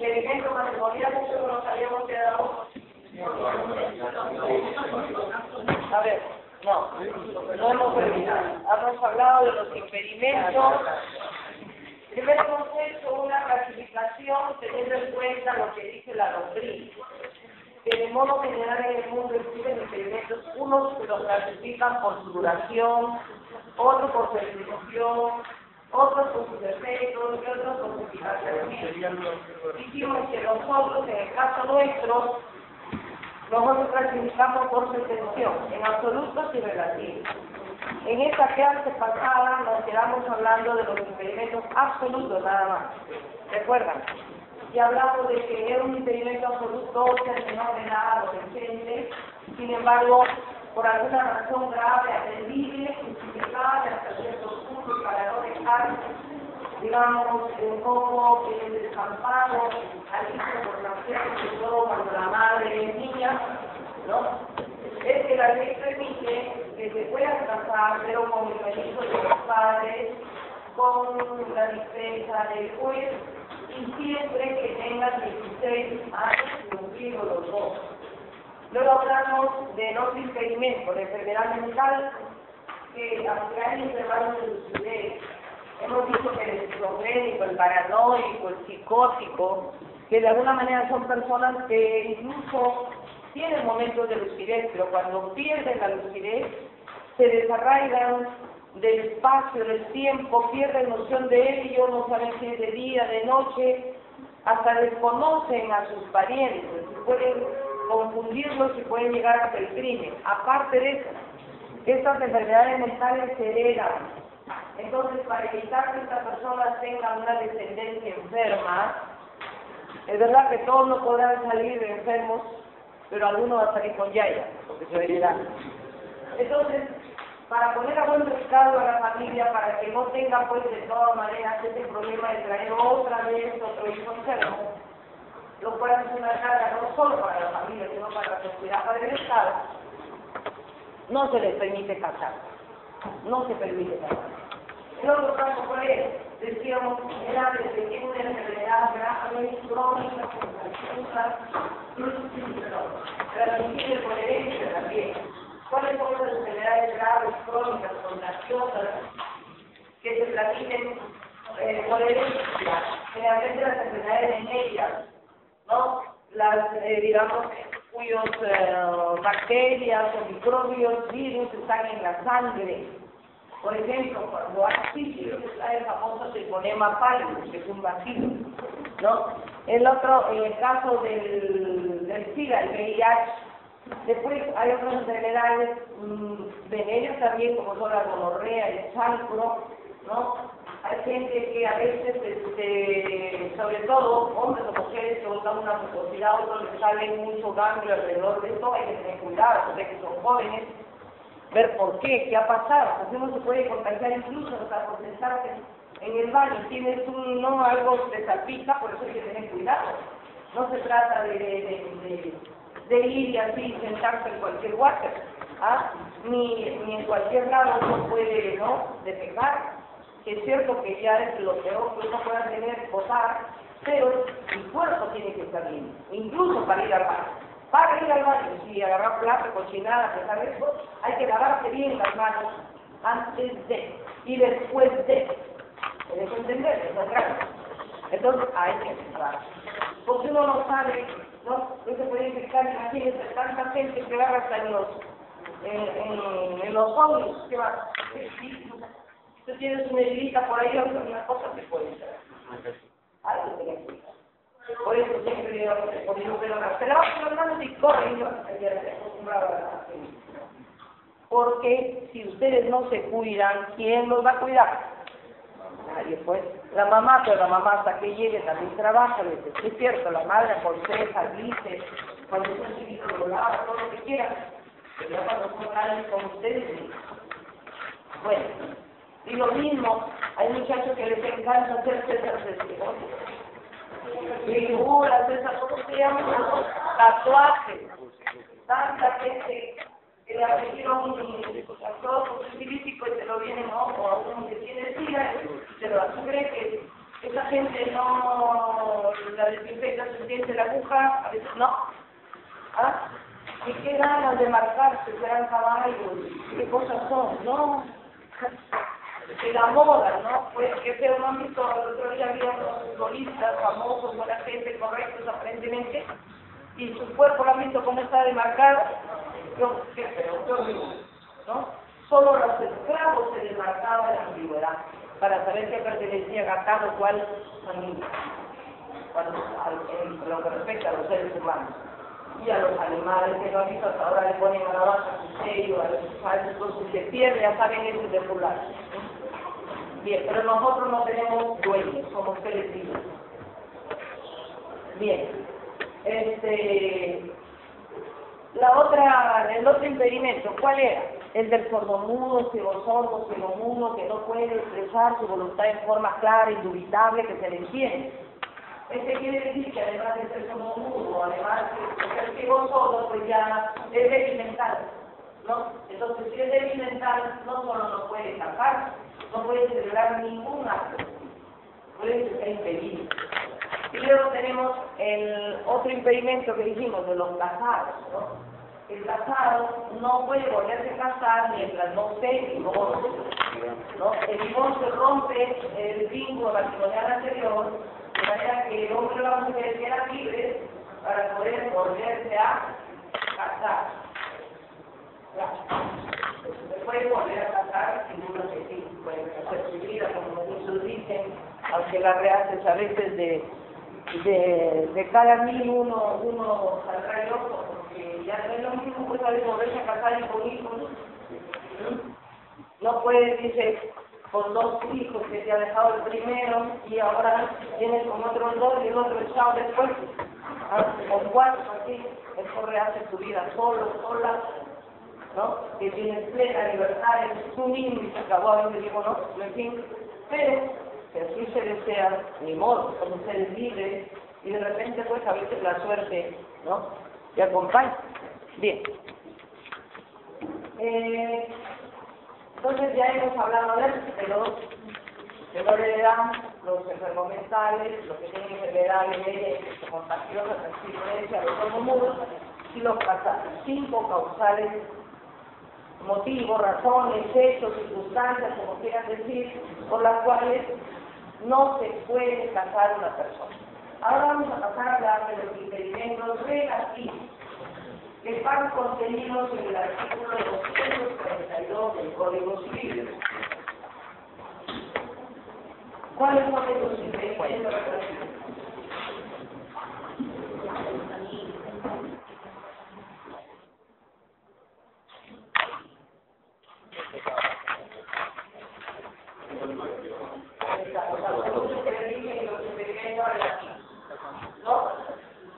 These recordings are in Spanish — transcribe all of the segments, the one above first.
impedimento matrimonial, eso nos habíamos quedado. A ver, no hemos terminado. Hemos hablado de los impedimentos. Primero hemos hecho una clasificación teniendo en cuenta lo que dice la doctrina, que de modo general en el mundo existen impedimentos, unos que los clasifican por su duración, otros por su ejecución, otros por sus efectos y otros por su eficacia. Dijimos que nosotros, en el caso nuestro, nosotros clasificamos por su extensión, en absolutos y relativos. En esta clase pasada nos quedamos hablando de los impedimentos absolutos nada más. ¿Recuerdan? Y hablamos de que era un impedimento absoluto ser menor de edad, adolescente, sin embargo, por alguna razón grave, atendible, justificable hasta cierto punto para no dejar, digamos, un poco descampado, alisto por nacer, sobre todo cuando la madre es niña, ¿no? Es que la ley permite que se puedan casar, pero con el permiso de los padres, con la dispensa del juez, y siempre que tengan 16 años cumplidos los dos. Luego hablamos de los impedimentos, de enfermedad mental, que aunque hay intervalos de lucidez, hemos dicho que el esquizofrénico, el paranoico, el psicótico, que de alguna manera son personas que incluso tienen momentos de lucidez, pero cuando pierden la lucidez, se desarraigan del espacio, del tiempo, pierden noción de ello, no saben si es de día, de noche, hasta desconocen a sus parientes, pueden confundirlos y pueden llegar hasta el crimen. Aparte de eso, estas enfermedades mentales se heredan. Entonces, para evitar que estas personas tengan una descendencia enferma, es verdad que todos no podrán salir enfermos, pero alguno va a salir con yaya, porque se heredará. Entonces, para poner a buen recado a la familia, para que no tengan pues de todas maneras ese problema de traer otra vez otro hijo enfermo, lo cual es una carga no solo para la familia, sino para la sociedad, para el Estado, no se les permite casar, no se permite casar. El otro caso fue, decíamos, era de que tiene una enfermedad grave, crónica, contagiosa, transmisible por herencia también. ¿Cuáles son las enfermedades graves, crónicas, contagiosas que se transmiten por herencia? Generalmente las enfermedades venéreas, ¿no? Las, digamos, cuyos bacterias o microbios, virus están en la sangre. Por ejemplo, cuando hay sífilis, está el famoso treponema pallidus, que es un bacilo, ¿no? En el caso del SIDA, el VIH, después hay otras enfermedades venéreas también, como son la gonorrea, el chancro, ¿no? Hay gente que a veces, sobre todo hombres o mujeres que buscan una mucosidad, otros les salen mucho ganglio alrededor de esto, hay que tener cuidado, porque que son jóvenes, ver por qué ha pasado, porque uno se puede contagiar incluso hasta por sentarse en el baño, tienes algo te salpica, por eso hay que tener cuidado. No se trata de ir y así sentarse en cualquier water, ni en cualquier lado uno puede, ¿no?, defecar, que es cierto que ya es lo peor que uno pueda tener, posar, pero el cuerpo tiene que estar bien, incluso para ir al baño. Para ir al baño, si agarrar plato, cochinada, que sabe eso, hay que lavarse bien las manos antes de y después de. ¿Puedes entender? Eso es grave. Entonces hay que lavar. Porque uno no sabe, no se puede infectar, imagínense, tanta gente que agarra hasta en los ojos, que va. Si tú tienes una heridita por ahí, alguna cosa te puede hacer. Algo que te cuida. Por eso siempre digo, pero las manos y corren, yo estoy acostumbrado a la gente. Porque si ustedes no se cuidan, ¿quién los va a cuidar? Nadie, pues. La mamá, pero la mamá hasta que llegue también trabaja, es cierto, la madre aconseja, dice, cuando es un chiquito lo lava, todo lo que quiera, pero ya cuando son grandes con ustedes, bueno. Y lo mismo, hay muchachos que les encanta hacer césar figuras, esas cosas se llaman tatuajes. Tanta gente que le apellido un tatuaje físico y se lo vienen a ojo a uno que tiene sida, pero tú crees que esa gente no la desinfecta siente la aguja, a veces no. ¿Ah? ¿Y qué ganas de marcarse? Serán caballos, ¿qué cosas son? No. Se la moda, ¿no? Pues que feo, no han visto, el otro día había unos futbolistas famosos, buena gente, correctos aparentemente, y su cuerpo lo han visto cómo está demarcado. Qué feo, qué horrible, ¿no? Solo los esclavos se desmarcaban en la antigüedad para saber qué pertenecía a cada cual familia, en lo que respecta a los seres humanos. Y a los animales que no han visto hasta ahora le ponen a la vaca su sello, a los falsos, entonces se pierde, ya saben eso de pular. Bien, pero nosotros no tenemos dueños, somos seres vivos. Bien, el otro impedimento, ¿cuál era? El del sordomudo, ciego-sordo, ciego-mudo, que no puede expresar su voluntad en forma clara, indubitable, que se le entiende. Este quiere decir que además de ser sordomudo, además de ser ciego-sordo, pues ya es débil mental, ¿no? Entonces, si es débil mental, no solo no puede cantar, no puede celebrar ningún acto, puede ser impedido. Y luego tenemos el otro impedimento que dijimos de los casados, ¿no? El casado no puede volverse a casar mientras no se divorcie, ¿no? El divorcio rompe el vínculo matrimonial anterior, de manera que el hombre y la mujer quedan libres para poder volverse a casar. Se puede volver a casar, seguro que sí, puede hacer su vida, como muchos dicen, aunque la rehaces a veces de cada mil uno saldrá loco, porque ya no es lo mismo pues de volverse a casar y con hijos. No puedes, dice, con 2 hijos que te ha dejado el primero y ahora tienes con otros 2 y el otro echado después, con 4, así, mejor rehace tu vida solo, sola, ¿no? Que tienes plena libertad en tu mismo y se acabó, a veces digo, no, en fin, pero si así se desea, ni modo, somos seres libres y de repente pues a veces la suerte, ¿no?, te acompaña. Bien. Entonces ya hemos hablado de los menores de edad, los enfermos mentales, los que tienen enfermedades contagiosas, resistencia, los sordomudos y los casados. 5 causales, motivos, razones, hechos, circunstancias, como quieran decir, por las cuales no se puede casar una persona. Ahora vamos a pasar a hablar de los impedimentos relativos que están contenidos en el artículo 242 del Código Civil. ¿Cuáles son esos impedimentos relativos?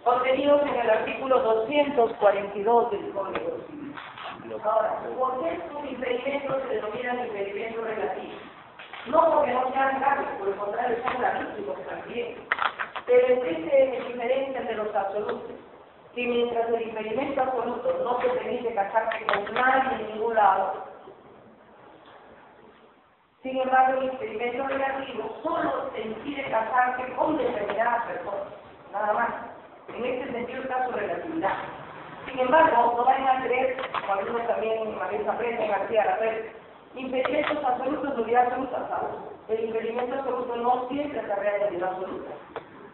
Contenidos en el artículo 242 del Código Civil. Ahora, ¿por qué estos impedimentos se denominan impedimentos relativos? No porque no sean graves, por el contrario, son gravísimos también. Pero existe diferencia entre los absolutos. Y mientras el impedimento absoluto no te permite casarte con nadie en ningún lado, sin embargo, el impedimento relativo solo te impide casarte con determinadas personas, nada más. En este sentido está su relatividad. Sin embargo, no vayan a creer, como algunos también a veces aprenden así a la vez, impedimentos absolutos, nulidad absoluta, ¿sabes? El impedimento absoluto no siempre acarrea nulidad absoluta.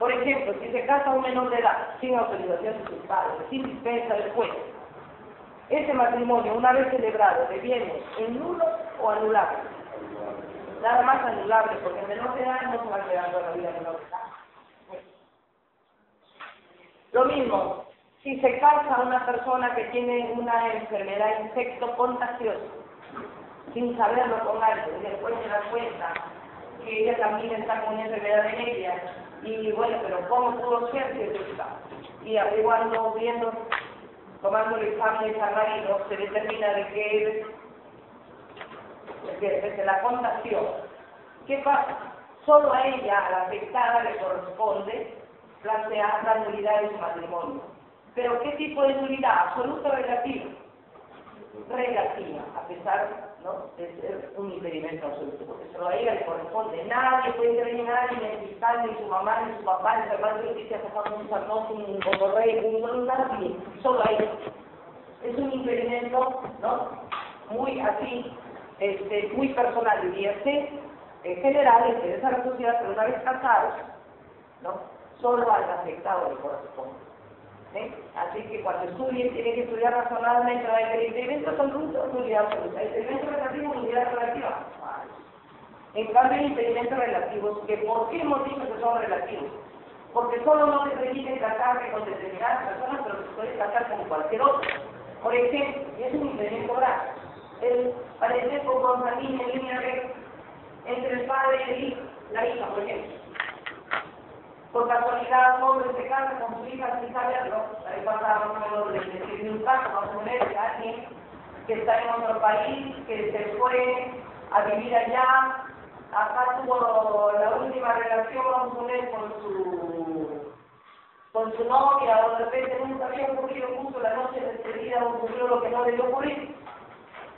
Por ejemplo, si se casa un menor de edad, sin autorización de sus padres, sin dispensa del juez, ese matrimonio, una vez celebrado, deviene en nulo o anulable. Nada más anulable, porque el menor de edad no se va a quedar toda la vida menor de edad. Lo mismo, si se casa una persona que tiene una enfermedad infecto-contagiosa, sin saberlo con alguien, y después se da cuenta que ella también está con una enfermedad en ella, y bueno, pero ¿cómo pudo ser si eso está? Y averiguando, viendo, tomando el examen de sanguíneo, se determina de que desde la contagión. ¿Qué pasa? Solo a ella, a la afectada, le corresponde plantear la nulidad de su matrimonio. ¿Pero qué tipo de nulidad? Absoluta o relativa. Relativa, a pesar ¿no? Es un impedimento absoluto, porque solo a ella le corresponde. Nadie puede intervenir, ni el fiscal, ni su mamá, ni su papá, ni su hermano de justicia, un sacerdote, un rey, nadie, solo a ella. Es un impedimento, ¿no? Muy así, muy personal, diría usted, en general, interesa a la sociedad, pero una vez casados, ¿no? Solo al afectado le corresponde. Así que cuando estudie, tiene que estudiar razonablemente. El impedimento son nulidad absoluta. El impedimento relativo, nulidad relativa. En cambio, el impedimento relativos, que ¿por qué hemos dicho que son relativos? Porque solo no se permite casarse con determinadas personas, pero se puede casar con cualquier otro. Por ejemplo, y es un impedimento grave, el parecer con familia en línea recta entre el padre y el hijo, la hija, por ejemplo. Por casualidad, un hombre se casa con su hija sin saberlo. Ahí pasaba más o menos de un caso, vamos a poner, de alguien que está en otro país, que se fue a vivir allá. Acá tuvo la última relación, vamos a poner, con su novia, o de repente nunca había ocurrido, justo la noche de despedida ocurrió lo que no debió ocurrir.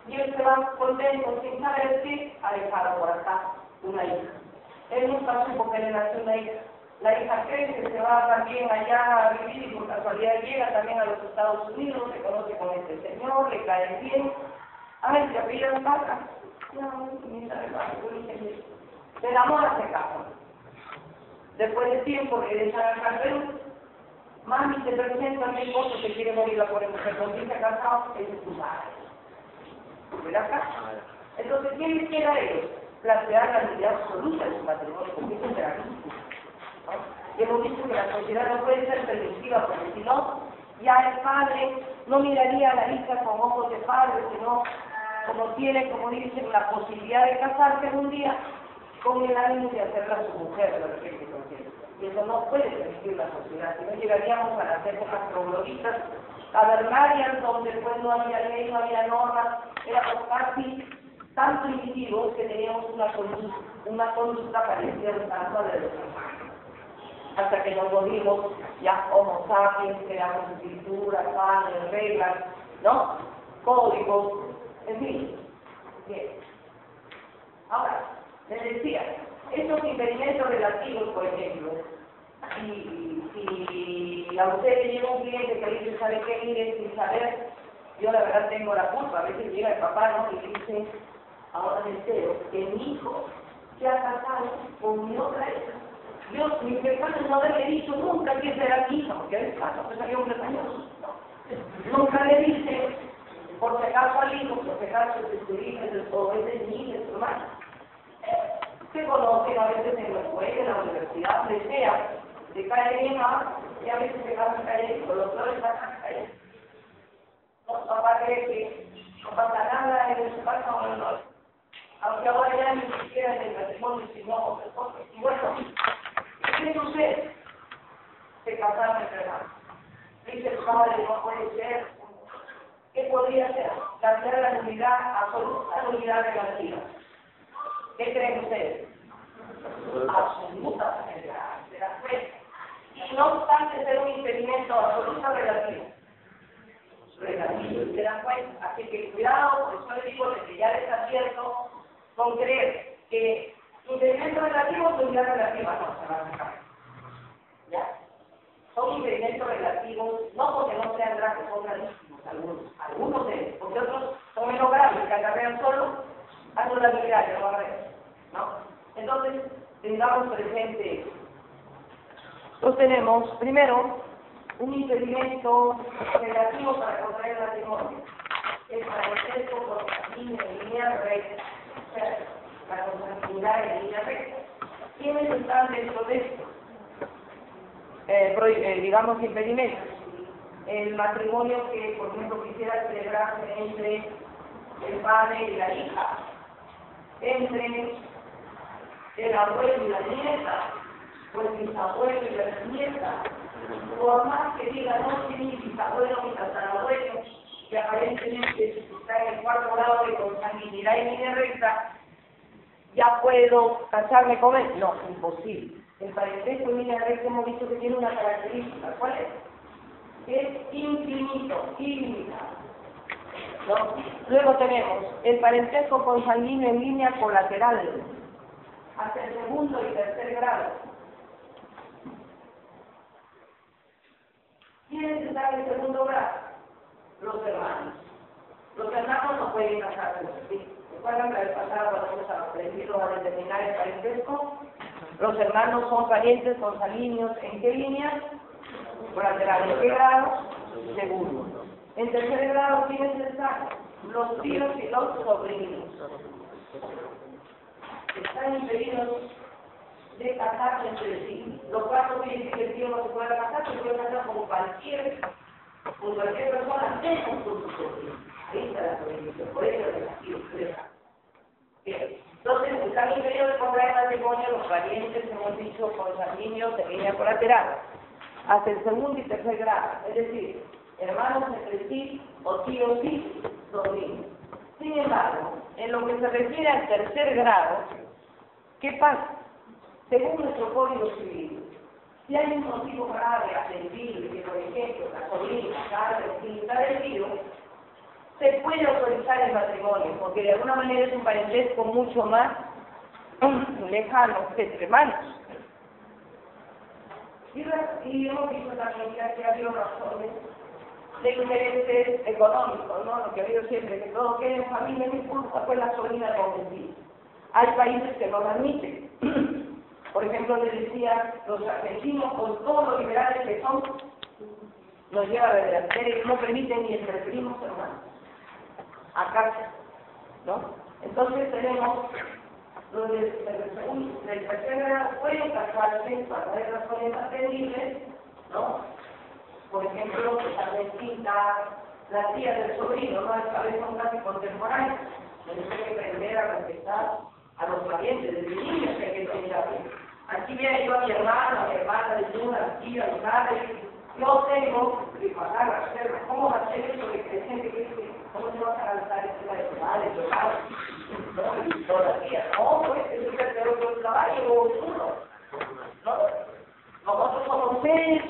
Y él se va contento, sin saber qué, a dejar por acá una hija. Él nunca supo que le nació una hija. La hija crece, se va también allá a vivir y por casualidad llega también a los Estados Unidos, se conoce con este señor, le cae bien. Ay, se apellida Vaca. Se enamora, se casa. Después de tiempo regresan al Perú. Mami, te presento a mi esposo que quiere morir la pobre mujer. ¿Con quién se ha casado? Ese es tu madre. ¿Verdad acá? Entonces, ¿qué les queda a ellos? Plantear la nulidad absoluta de su matrimonio, porque eso es gravísimo. Y hemos visto que la sociedad no puede ser permisiva, porque si no, ya el padre no miraría a la hija con ojos de padre, sino como tiene, como dicen, la posibilidad de casarse un día con el ánimo de hacerla su mujer, de repente, y eso no puede permitir la sociedad, si no llegaríamos a las épocas trogloditas, cavernarias, donde pues no había ley, no había normas, éramos casi tan primitivos que teníamos una conducta parecida tanto a la de los humanos. Hasta que nos volvimos ya homo sapiens, creamos escrituras, panes, reglas, ¿no? Códigos, en fin. Bien. Ahora, les decía, estos impedimentos relativos, por ejemplo, si a usted le llega un cliente que le dice, ¿sabe qué? Mire, sin saber, yo la verdad tengo la culpa, a veces llega el papá, ¿no? Y dice, ahora me entero que mi hijo se ha casado con mi otra hija. Dios, mi pecado es no haberle dicho nunca que será mi hija, porque él casa, pues había un español. Nunca le dice, por si acaso al hijo, por si acaso es tu hija, o es de mi hija, es tu hermana. Se conocen a veces en la escuela, en la universidad, donde sea, se cae bien más, y a veces se cae caer, o los flores van a caer. No, papá cree que no pasa nada en su casa o en el otro. Aunque ahora ya ni siquiera en el matrimonio, sino y bueno, ¿qué sucede? Se casaron entre hermanos. Dice el padre, no puede ser. ¿Qué podría ser? Cambiar la nulidad absoluta a nulidad relativa. ¿Qué creen ustedes? Absolutamente. ¿Se dan cuenta? Y no obstante ser un impedimento absoluto relativo. Relativo, ¿se dan cuenta? Así que cuidado, por eso les digo que ya les advierto con creer que impedimentos relativos o nulidad relativa no se van a sacar. ¿Ya? Son impedimentos relativos, no porque no sean graves, son gravísimos algunos de ellos, porque otros son menos graves, que acarrean solo anulabilidad, que no va a ver, ¿no? Entonces, tengamos presente eso. Entonces tenemos, primero, un impedimento relativo para contraer el matrimonio. Es para el sexo por familia en línea recta, o sea, para consanguinidad en línea recta. ¿Quiénes están dentro de esto? Digamos, impedimentos. El matrimonio que, por ejemplo, quisiera celebrarse entre el padre y la hija, entre el abuelo y la nieta, o el bisabuelo y la nieta, o más que diga, no, que mi bisabuelo, mi tatarabuelo, que aparentemente está en el cuarto grado de consanguinidad y línea recta, ya puedo casarme con él. No, imposible. El parentesco en línea recta hemos visto que tiene una característica. ¿Cuál es? Es infinito, ilimitado. ¿no? Luego tenemos el parentesco consanguíneo en línea colateral, hasta el segundo y tercer grado. ¿Quiénes están en segundo grado? Los hermanos. Los hermanos no pueden casarse. ¿Sí? ¿Recuerdan que la vez pasada cuando hemos aprendido a determinar el parentesco? Los hermanos son parientes consanguíneos. ¿En qué línea? Colateral. ¿En qué grado? Segundo. En tercer grado, ¿quiénes están? Los tíos y los sobrinos. Están impedidos de casarse entre sí. Lo cual no quiere decir que el tío no se pueda casar, se puede casar con cualquier persona, menos con su sobrino. Ahí está la prohibición, por eso es la tío. Bien. Entonces, están impedidos de contraer matrimonio los parientes, hemos dicho, consanguíneos de línea colateral, hasta el segundo y tercer grado, es decir, hermanos entre sí, o tíos y sobrinos. Sin embargo, en lo que se refiere al tercer grado, ¿qué pasa? Según nuestro Código Civil, si hay un motivo grave atendible, que por ejemplo la sobrina acaba de del tío, se puede autorizar el matrimonio, porque de alguna manera es un parentesco mucho más lejano que entre hermanos. Y hemos visto también que ha habido razones de intereses económicos, ¿no? Lo que ha habido siempre, que todo quede en familia, no importa, pues la sobrina convencida. Hay países que no lo admiten. Por ejemplo, les decía, los argentinos, con todos los liberales que son, nos lleva de delantera y no permiten ni entre primos hermanos a casa, ¿no? Entonces tenemos los del tercer grado pueden casarse para ver razones atendibles, ¿no? Por ejemplo, la tía del sobrino, ¿no? Esta vez son casi contemporáneos. Tenemos que aprender a respetar a los parientes, desde niños que hay que enseñar. Aquí viene yo a mi hermana de una, a mi tía, a mi madre. Yo tengo que pasar a hacer, ¿cómo va a hacer eso de creciente? ¿Cómo se va a canalizar encima de tu madre, tu padre? ¿No? Todavía, no, pues, eso es el otro trabajo o uno. ¿No? Nosotros somos seres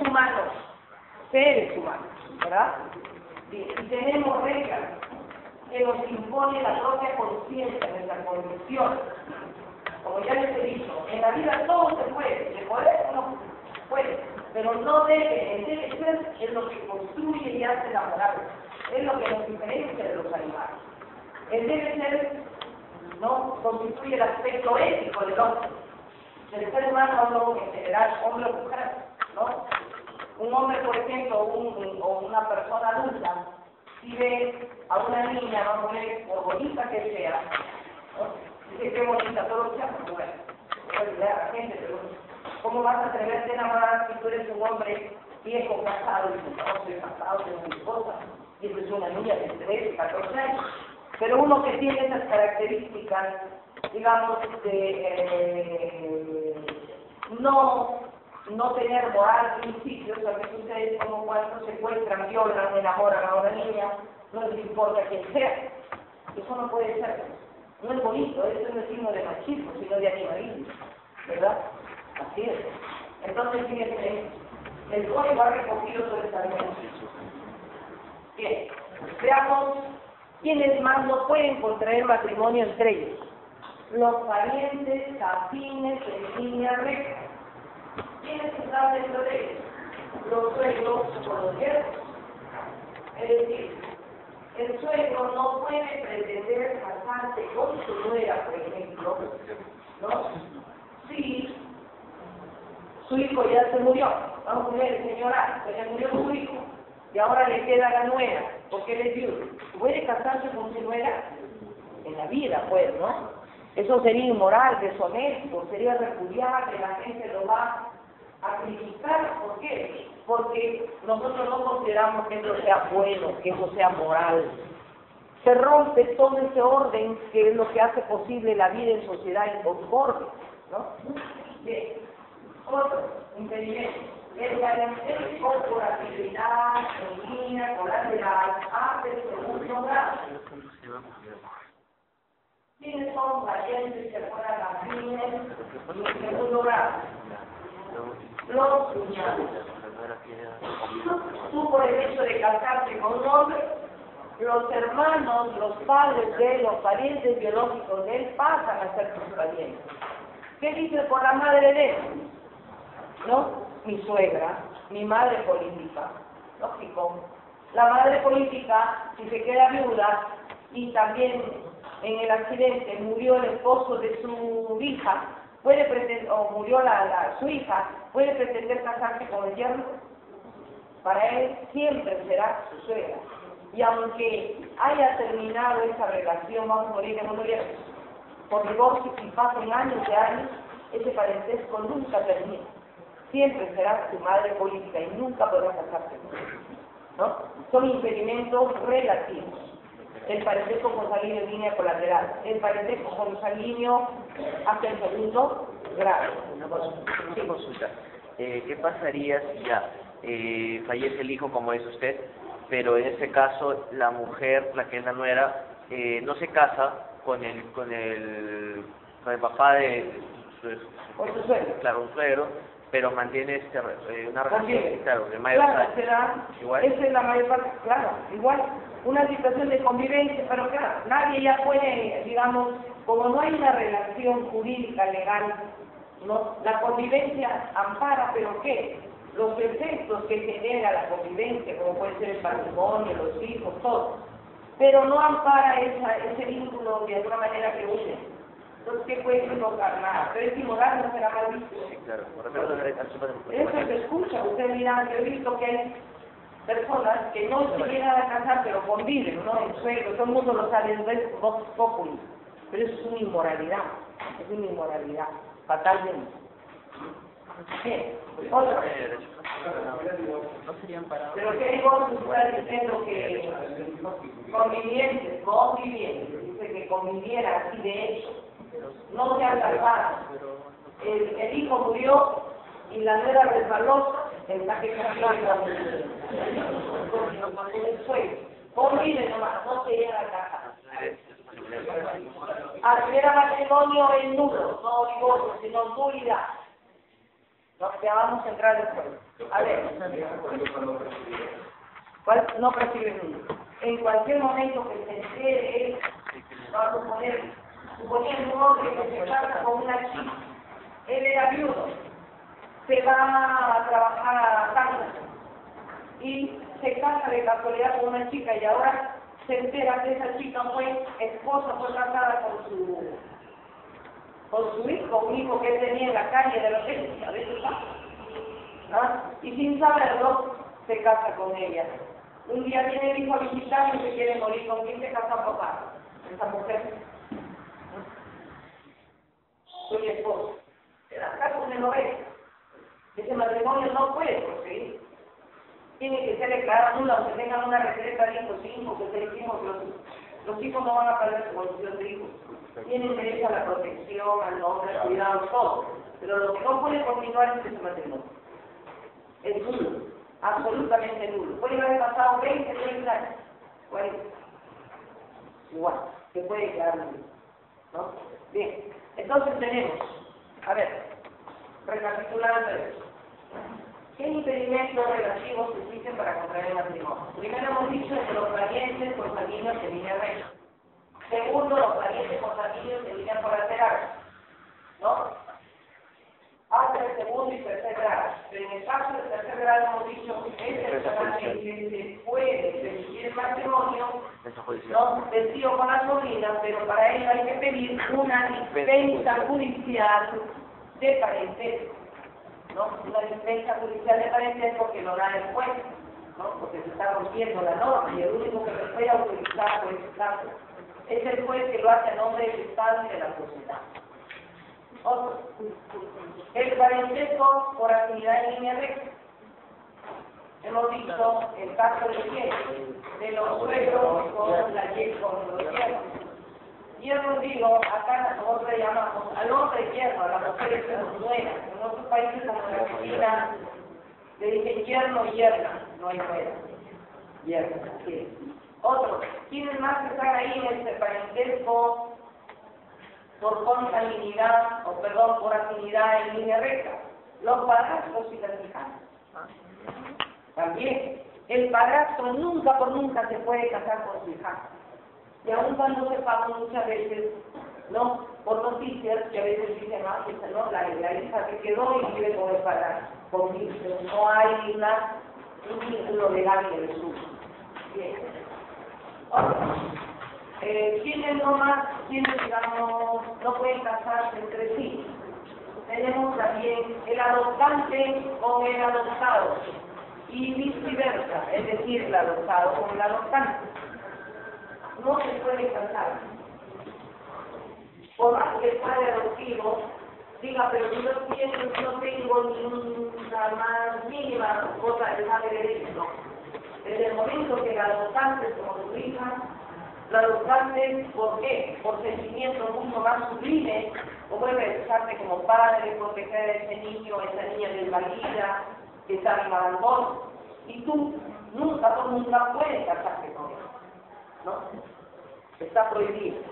humanos, ¿verdad? Y tenemos reglas que nos impone la propia conciencia, nuestra condición. Como ya les he dicho, en la vida todo se puede, se puede o no puede, pero no debe, el debe ser es lo que construye y hace la moral, es lo que nos diferencia de los animales. El debe ser, ¿no?, constituye el aspecto ético del hombre. Del ser humano hablo en general, hombre o mujer, ¿no? Un hombre, por ejemplo, o una persona adulta, si ve a una niña, ¿no?, por bonita que sea, ¿no?, dice qué bonita, todo sea muy bueno. La gente, ¿cómo vas a atreverte a enamorar si tú eres un hombre viejo, casado, y no soy casado, tengo mi esposa, y es una niña de 13, 14 años? Pero uno que tiene esas características, digamos, de no tener moral, principios, lo que sucede es como cuando secuestran, violan, enamoran a una niña, no les importa quién sea. Eso no puede ser. No es bonito, eso no es signo de machismo, sino de animalismo, ¿verdad? Así es. Entonces, fíjense, el código ha recogido todo este argumento. Bien, veamos quiénes más no pueden contraer matrimonio entre ellos. Los parientes afines en línea recta. ¿Quiénes están dentro de ellos? Los suegros con los yernos. Es decir, el suegro no puede pretender casarse con su nuera, por ejemplo, ¿no? Si su hijo ya se murió, vamos a ver, señora, se murió su hijo, y ahora le queda la nuera, porque él es viudo. ¿Puede casarse con su nuera? En la vida, pues, ¿no? Eso sería inmoral, deshonesto, sería repudiable, la gente lo va a criticar. ¿Por qué? Porque nosotros no consideramos que eso sea bueno, que eso sea moral. Se rompe todo ese orden que es lo que hace posible la vida en sociedad en concordia, ¿no? Bien. Otro impedimento es la incorporabilidad en línea colateral hasta el segundo grado. ¿Quiénes son parientes que fueran afines en el segundo grado? Los cuñados. Tú por el hecho de casarte con un hombre, los hermanos, los padres de él, los parientes biológicos de él pasan a ser sus parientes. ¿Qué dice por la madre de él? ¿No? Mi suegra, mi madre política. Lógico. La madre política, si se queda viuda y también en el accidente murió el esposo de su hija, puede pretender, o murió su hija, puede pretender casarse con el yerno. Para él siempre será su suegra. Y aunque haya terminado esa relación, vamos a morir en un día, por divorcio, y pasen años de años, ese parentesco nunca termina. Siempre será su madre política y nunca podrá casarse con ella, ¿no? Son impedimentos relativos. El parentesco consanguíneo en línea colateral, el parentesco consanguíneo hasta el segundo grado. Una consulta. ¿Qué pasaría si ya fallece el hijo, como dice usted, pero en este caso la mujer, la que es la nuera, no se casa con el papá de su suegro? Claro, un suegro, pero mantiene una relación, claro, de mayor igual. Esa es la mayor parte, claro, igual, una situación de convivencia, pero claro, nadie ya puede, digamos, como no hay una relación jurídica legal, ¿no? La convivencia ampara, pero ¿qué? Los efectos que genera la convivencia, como puede ser el patrimonio, los hijos, todo, pero no ampara ese vínculo de alguna manera que une. Entonces, ¿qué puede invocar? Nada. Pero es invocar no será mal visto. Sí, claro. Eso se escucha. Usted dirá, yo he visto que hay personas que no se llegan a casar, pero conviven, ¿no? En suegro, todo el mundo lo sabe, es vox populi. Pero eso es una inmoralidad. Es una inmoralidad. Fatalmente. Bien. Otra. Pero ¿qué digo? Usted está diciendo que convivientes, dice que conviviera así de hecho. No se han casado. El hijo murió y la nuera resbaló en la que casó el suegro. Convive nomás, no se llega a casar. Era matrimonio en nulo, no divorcio, sino nulidad. Ya vamos a entrar después. A ver. ¿Cuál? No percibe nulo. En cualquier momento que se entere él, vamos a poner, suponiendo un hombre que se casa con una chica, él era viudo, se va a trabajar a Kansas y se casa de casualidad con una chica y ahora se entera que esa chica fue casada con su hijo, un hijo que él tenía en la calle de los hijos, a veces ¿no? Y sin saberlo, se casa con ella. Un día viene el hijo a visitar y se quiere morir. ¿Con quién se casa papá? Esa mujer. Soy esposo. En la casa se lo ve. Ese matrimonio no puede proseguir. Tiene que ser declarado nulo, aunque tengan una reserva de hijos, 5, que 6 hijos, los hijos no van a perder su condición de hijos. Tienen derecho a la protección, al nombre, al cuidado, todo. Pero lo que no puede continuar es ese matrimonio. Es nulo, absolutamente nulo. Puede haber pasado 20, 30 años. Bueno, igual, que puede quedar nulo, ¿no? Bien, entonces tenemos, a ver, recapitulando esto. ¿Qué impedimentos relativos existen para contraer matrimonio? Primero hemos dicho que los parientes consanguíneos en línea recta. Segundo, los parientes consanguíneos en línea colateral, ¿no? Hasta el segundo y tercer grado. Pero en el caso del tercer grado hemos dicho que es el que se puede permitir el matrimonio, ¿no? Del tío con la sobrina, pero para ello hay que pedir una dispensa judicial de parentesco, ¿no? Una dispensa judicial de parentesco que lo da el juez, ¿no? Porque se está rompiendo la norma y el único que lo puede autorizar por ese caso es el juez que lo hace a nombre del Estado y de la sociedad. Otro. El parentesco por afinidad en línea recta. Hemos visto el caso de los suegros con los yernos. Yerno digo, acá nosotros le llamamos al hombre yerno, a la mujer es nuera. En otros países como en Argentina le dicen yerno y yerna, no hay nuera. Yerno, así es. Otro. ¿Quiénes más están ahí en este parentesco por consanguinidad, por afinidad en línea recta? Los padrastros y las hijas. También. el padrastro nunca por nunca se puede casar con su hija. Y aun cuando sepamos muchas veces, ¿no? Por noticias que a veces dicen, ah, pues, no, la hija se quedó y vive con el padrastro. Porque no hay un vínculo legal que le sube. Bien. ¿Quiénes, digamos, no pueden casarse entre sí? Tenemos también el adoptante con el adoptado y viceversa, es decir, el adoptado con el adoptante. No se puede casar. Por más que el padre adoptivo diga, pero yo no tengo ninguna más mínima cosa de saber de eso. Desde el momento que el adoptante es como su hija, la adoptante, ¿por qué? Por sentimientos mucho más sublimes, o vuelve a expresarse como padre, porque cree ese niño, esa niña desvalida, que está en abandono, y tú nunca puedes casarte con él, ¿no? Está prohibido.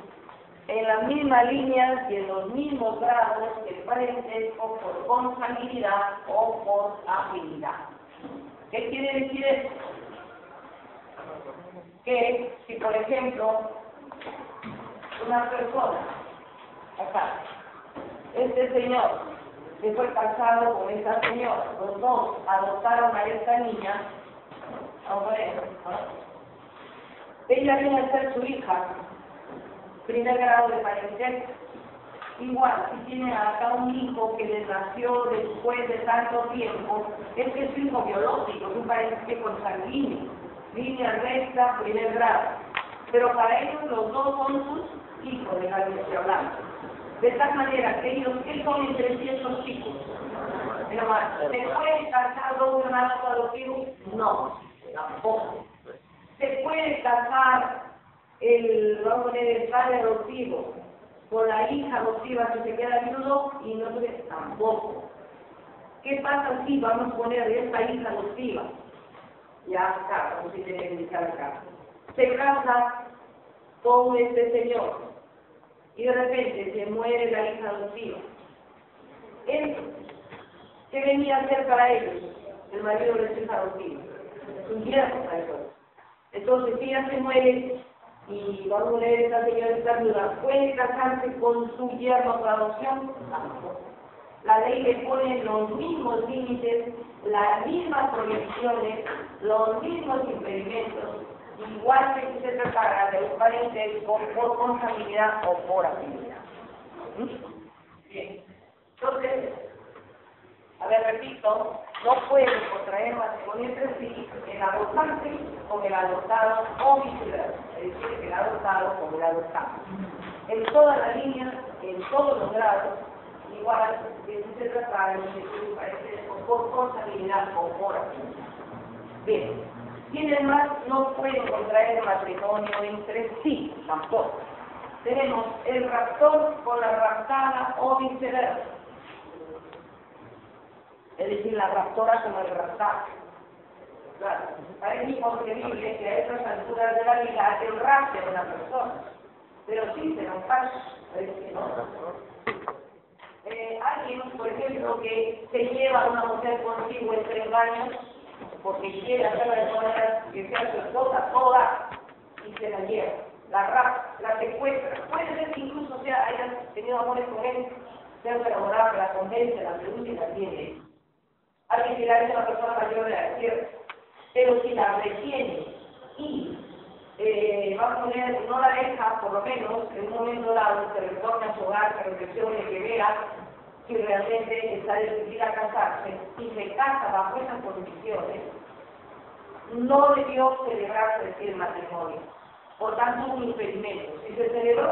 En las mismas líneas y en los mismos grados que el parentesco por consanguinidad o por afinidad. ¿Qué quiere decir esto? Que si por ejemplo una persona, acá, este señor que fue casado con esta señora, los dos adoptaron a esta niña, vamos a ver, ¿no? Ella viene a ser su hija, primer grado de parentesco. Igual, si tiene acá un hijo que les nació después de tanto tiempo, este es su hijo biológico, es un parentesco consanguíneo, línea recta, primer grado. Pero para ellos los dos son sus hijos, de la que estoy hablando. De tal manera que ellos, ¿qué son entre sí estos chicos? ¿Se pueden casar dos hermanos adoptivos? No, tampoco. ¿Se puede casar el padre adoptivo con la hija adoptiva que se queda viudo? Y no puede, tampoco. ¿Qué pasa si vamos a poner esta hija adoptiva? Ya acá, como si tiene que indicar acá. Se casa con este señor y de repente se muere la hija adoptiva. ¿Qué venía a hacer para ellos? El marido de su hija adoptiva. Es un yerno para ellos. Entonces, si ella se muere y va a morir esta señora esta viuda, ¿puede casarse con su yerno por adopción? Tampoco. La ley le pone los mismos límites, las mismas prohibiciones, los mismos impedimentos, igual que si se tratara de un parentesco por consanguinidad o por afinidad. Bien. Entonces, a ver, repito, no pueden contraer matrimonio entre sí el adoptante con el adoptado o viceversa, es decir, el adoptado con el adoptado. En toda la línea, en todos los grados, igual que si se tratara de un parentesco por consanguinidad o por afinidad. Bien, quienes más no pueden contraer matrimonio entre sí, tampoco. Tenemos el raptor con la raptada o viceversa. Es decir, la raptora como el raptado. Claro, parece inconcebible que a estas alturas de la vida el rapte de una persona, pero sí se nos pasa, ¿no? Alguien, por ejemplo, que se lleva a una mujer consigo entre engaños, porque quiere hacerla de manera que sea su esposa toda, y se la lleva, la rapta, la secuestra. Puede ser que incluso haya tenido amores con él, sea enamorada, la convence, la seduce y la tiene. Alguien que la es una persona mayor de la tierra, pero si la retiene y va a poner, no la deja, por lo menos, en un momento dado, que retorne a su hogar, que reflexione, que vea si realmente está decidida a casarse y se casa bajo esas condiciones, no debió celebrarse el matrimonio. Por tanto, un impedimento. Si se celebró,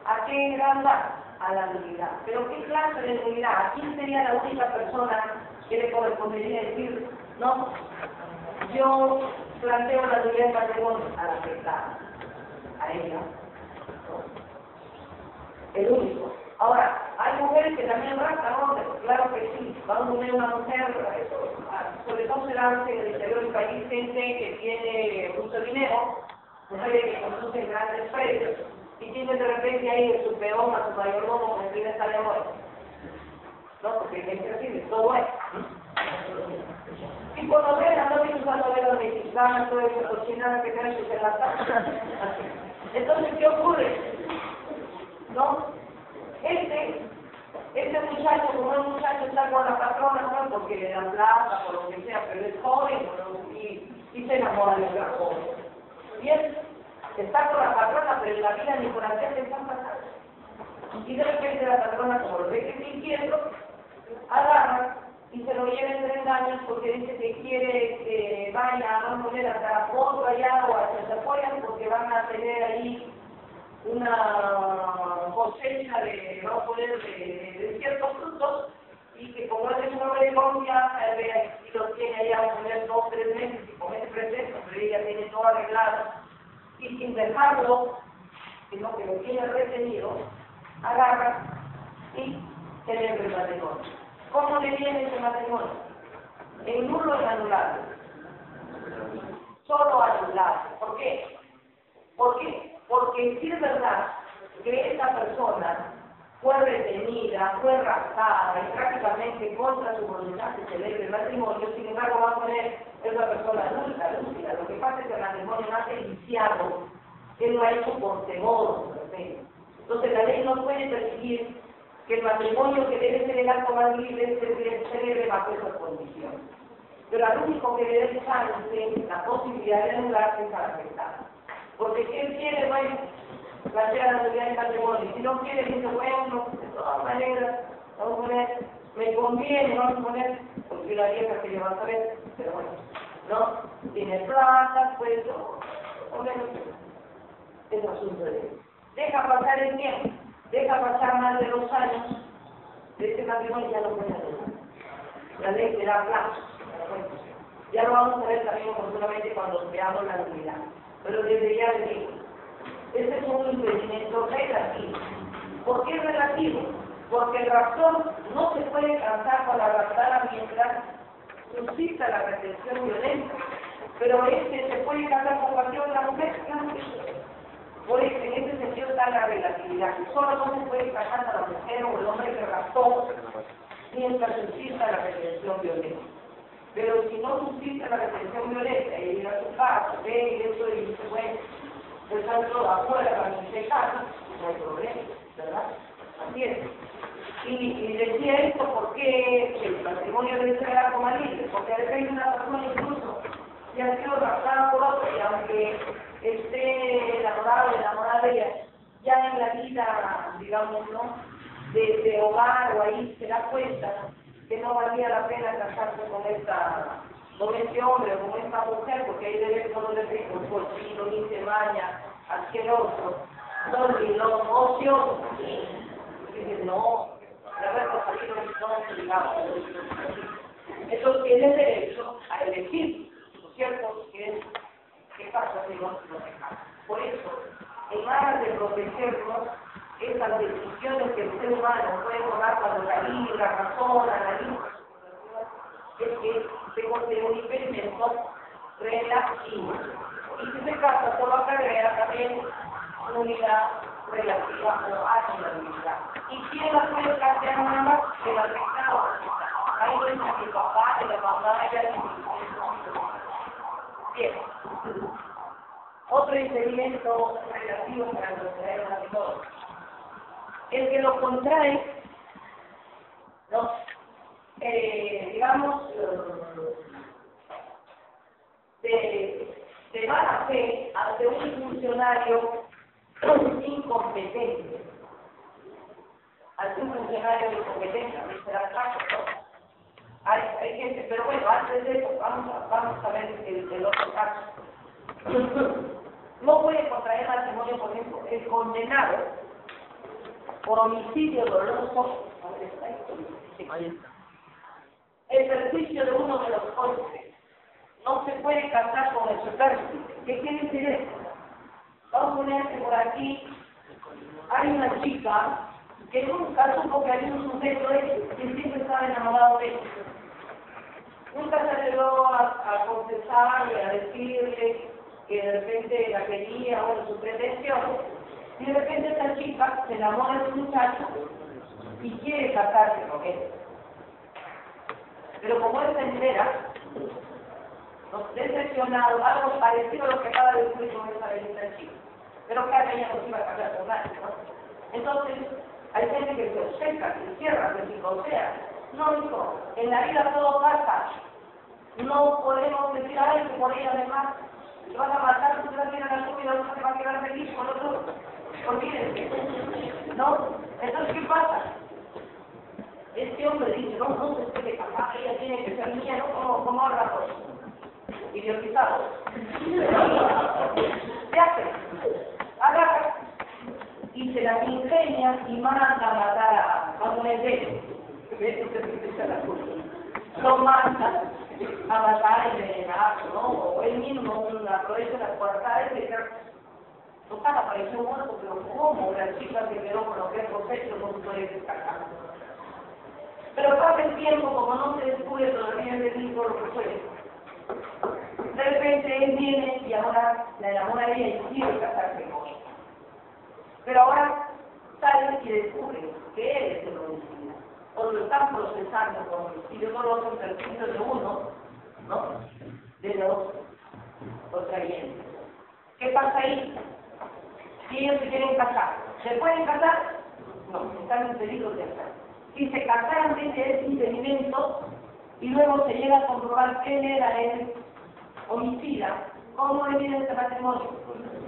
¿a qué gran da? A la nulidad. ¿Pero qué clase de nulidad? ¿A quién sería la única persona que le correspondería decir, no, yo planteo la nulidad de matrimonio? A la afectada, a ella. El único. Ahora, hay mujeres que también raptan hombres, claro que sí. Vamos a poner una mujer, sobre todo se da en el interior del país, gente que tiene mucho dinero, mujeres que conducen grandes precios, y tienen de repente ahí su peón a su mayordomo con el fin de estar de muerte. No, porque hay gente así, de todo es. Y por novela, no digo una novela mexicana, toda esa cochinada que traen en la casa. Entonces, ¿qué ocurre? ¿No? Este muchacho, como el muchacho está con la patrona, no porque le dan plata, por lo que sea, pero es joven, ¿no? y se enamora de otra joven. Y él está con la patrona, pero en la vida ni por hacer le están pasando. Y de repente la patrona, como lo ve que está inquieto, agarra y se lo lleva en 3 años porque dice que quiere que vaya a no poner hasta otro allá o hacia Zapoyan porque van a tener ahí una cosecha de, vamos a poner, de ciertos frutos y que como él es un hombre de confianza, y lo tiene allá, vamos a poner 2 o 3 meses y con ese pretexto, pero ella tiene todo arreglado y sin dejarlo, sino que lo tiene retenido, agarra y celebra el matrimonio. ¿Cómo le viene ese matrimonio? En nulo y anulado. Solo anulado. ¿Por qué? ¿Por qué? Porque si es verdad que esa persona fue retenida, fue raptada y prácticamente contra su voluntad se celebra el matrimonio, sin embargo va a poner es una persona adulta, lúcida. Lo que pasa es que el matrimonio nace viciado, él lo ha hecho por temor, entonces la ley no puede permitir que el matrimonio que debe ser el acto más libre se celebre bajo esas condiciones. Pero al único que le dé chance la posibilidad de anularse es al afectado. Porque si él quiere, bueno, plantea la nulidad del matrimonio. Si no quiere, dice, bueno, de todas maneras, vamos a poner, me conviene, vamos a poner, porque la vieja que le va a saber, pero bueno, ¿no? Tiene plata, pues, o menos, es asunto de él. Deja pasar el tiempo. Deja pasar más de 2 años de este matrimonio ya no puede hacer. La ley te da plazo. Ya lo vamos a ver también oportunamente cuando veamos la nulidad. Pero desde ya les digo, este es un impedimento relativo. ¿Por qué relativo? Porque el raptor no se puede casar con la raptada mientras suscita la retención violenta. Pero se puede casar con cualquier otra mujer, claro que sí. Por eso, en ese sentido está la relatividad. Solo no se puede casar a la mujer o el hombre que raptó mientras subsista la retención violenta. Pero si no subsiste la retención violenta y llega a su casa, ve y eso y dice, bueno, pues salgo afuera para que se casa, no hay problema, ¿verdad? Así es. Y decía esto porque el matrimonio debe ser algo más libre, porque a veces una persona incluso que ha sido raptada por otro y aunque esté enamorada de ella, ya en la vida, digamos, ¿no? de hogar o ahí se da cuenta que no valía la pena casarse con este hombre o con esta mujer, porque ahí debe ser uno de un cochino, ni se baña, asqueroso, dormilón, ocioso. Y dice, no, la verdad es que no se digamos. Eso tiene derecho a elegir, ¿no es cierto? ¿Qué pasa si no se casa? Por eso, en aras de protegernos, esas decisiones que el ser humano puede tomar cuando la libra, razona, analiza, es que se considera un impedimento relativo. Y si se casa, solo acarrea también nulidad relativa o anulabilidad. ¿Y quién la puede plantear nada más? El afectado. Ahí no es el papá, la mamá, Bien. Otro impedimento relativo para contraer un matrimonio. El que lo contrae, ¿no? Digamos, de mala fe ante un funcionario incompetente. Ante un funcionario incompetente, a mí será el caso, ¿no? Hay gente, pero bueno, antes de eso, vamos a ver el otro caso. No puede contraer matrimonio, por ejemplo, el condenado por homicidio doloso, el perjuicio de uno de los cónyuges. No se puede casar con el supérstite. ¿Qué quiere decir esto? Vamos a poner que por aquí hay una chica que nunca supo que había un sujeto que siempre estaba enamorado de ella. Nunca se llegó a confesarle, a decirle que de repente la quería o sus pretensiones. Y de repente esta chica se enamora de un muchacho y quiere casarse con él. Pero como es entera, nos decepcionado, algo parecido a lo que acaba de decir con esa bendita chica. Pero claro, ella no se iba a cambiar con nadie, ¿no? Entonces, hay gente que se obceca, que cierra, que se psicosea. No, hijo, en la vida todo pasa. No podemos decir, ay, que por ella además te vas a matar, tú te vas a ir a la comida, no te va a quedar feliz con otro. Olvídense. ¿No? Entonces, ¿qué pasa? Este hombre dice, no se puede casar, ella tiene que ser mía, ¿no? Como ahora pues. Idiotizado. ¿Qué hace? Agarra y se la ingenia y manda a matar a un heredero. Lo manda a matar, envenenado, ¿no? O él mismo aprovecha las cuartadas y dice, total, apareció muerto, pero ¿cómo? La chica se quedó con lo que es proceso, no se puede descartar. Pero pasa el tiempo, como no se descubre todavía el delito lo que fue. De repente él viene y ahora la enamora a ella y quiere casarse con ella. Pero ahora sale y descubre que él es el homicida. O lo están procesando como homicidio, no lo hacen perjuicio de uno, ¿no? De los trayentes. ¿Qué pasa ahí? Si ellos se quieren casar, ¿se pueden casar? No, están impedidos de casar. Si se casaran de ese impedimento y luego se llega a comprobar que él era el homicida, ¿cómo evidencia este matrimonio?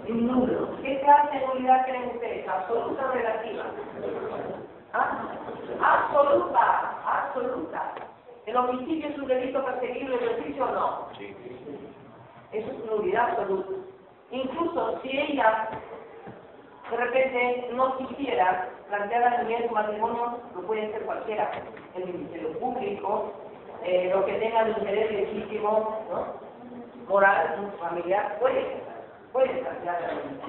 Nulo. ¿Qué clase de nulidad creen ustedes? ¿Absoluta o relativa? ¿Ah? Absoluta. ¿El homicidio es un delito perseguible de oficio o no? Sí. Eso es nulidad absoluta. Incluso si ella de repente no quisiera plantear la nulidad de su matrimonio, lo puede hacer cualquiera, el Ministerio Público, lo que tenga el interés legítimo, ¿no? Moral, familiar, puede plantear la nulidad.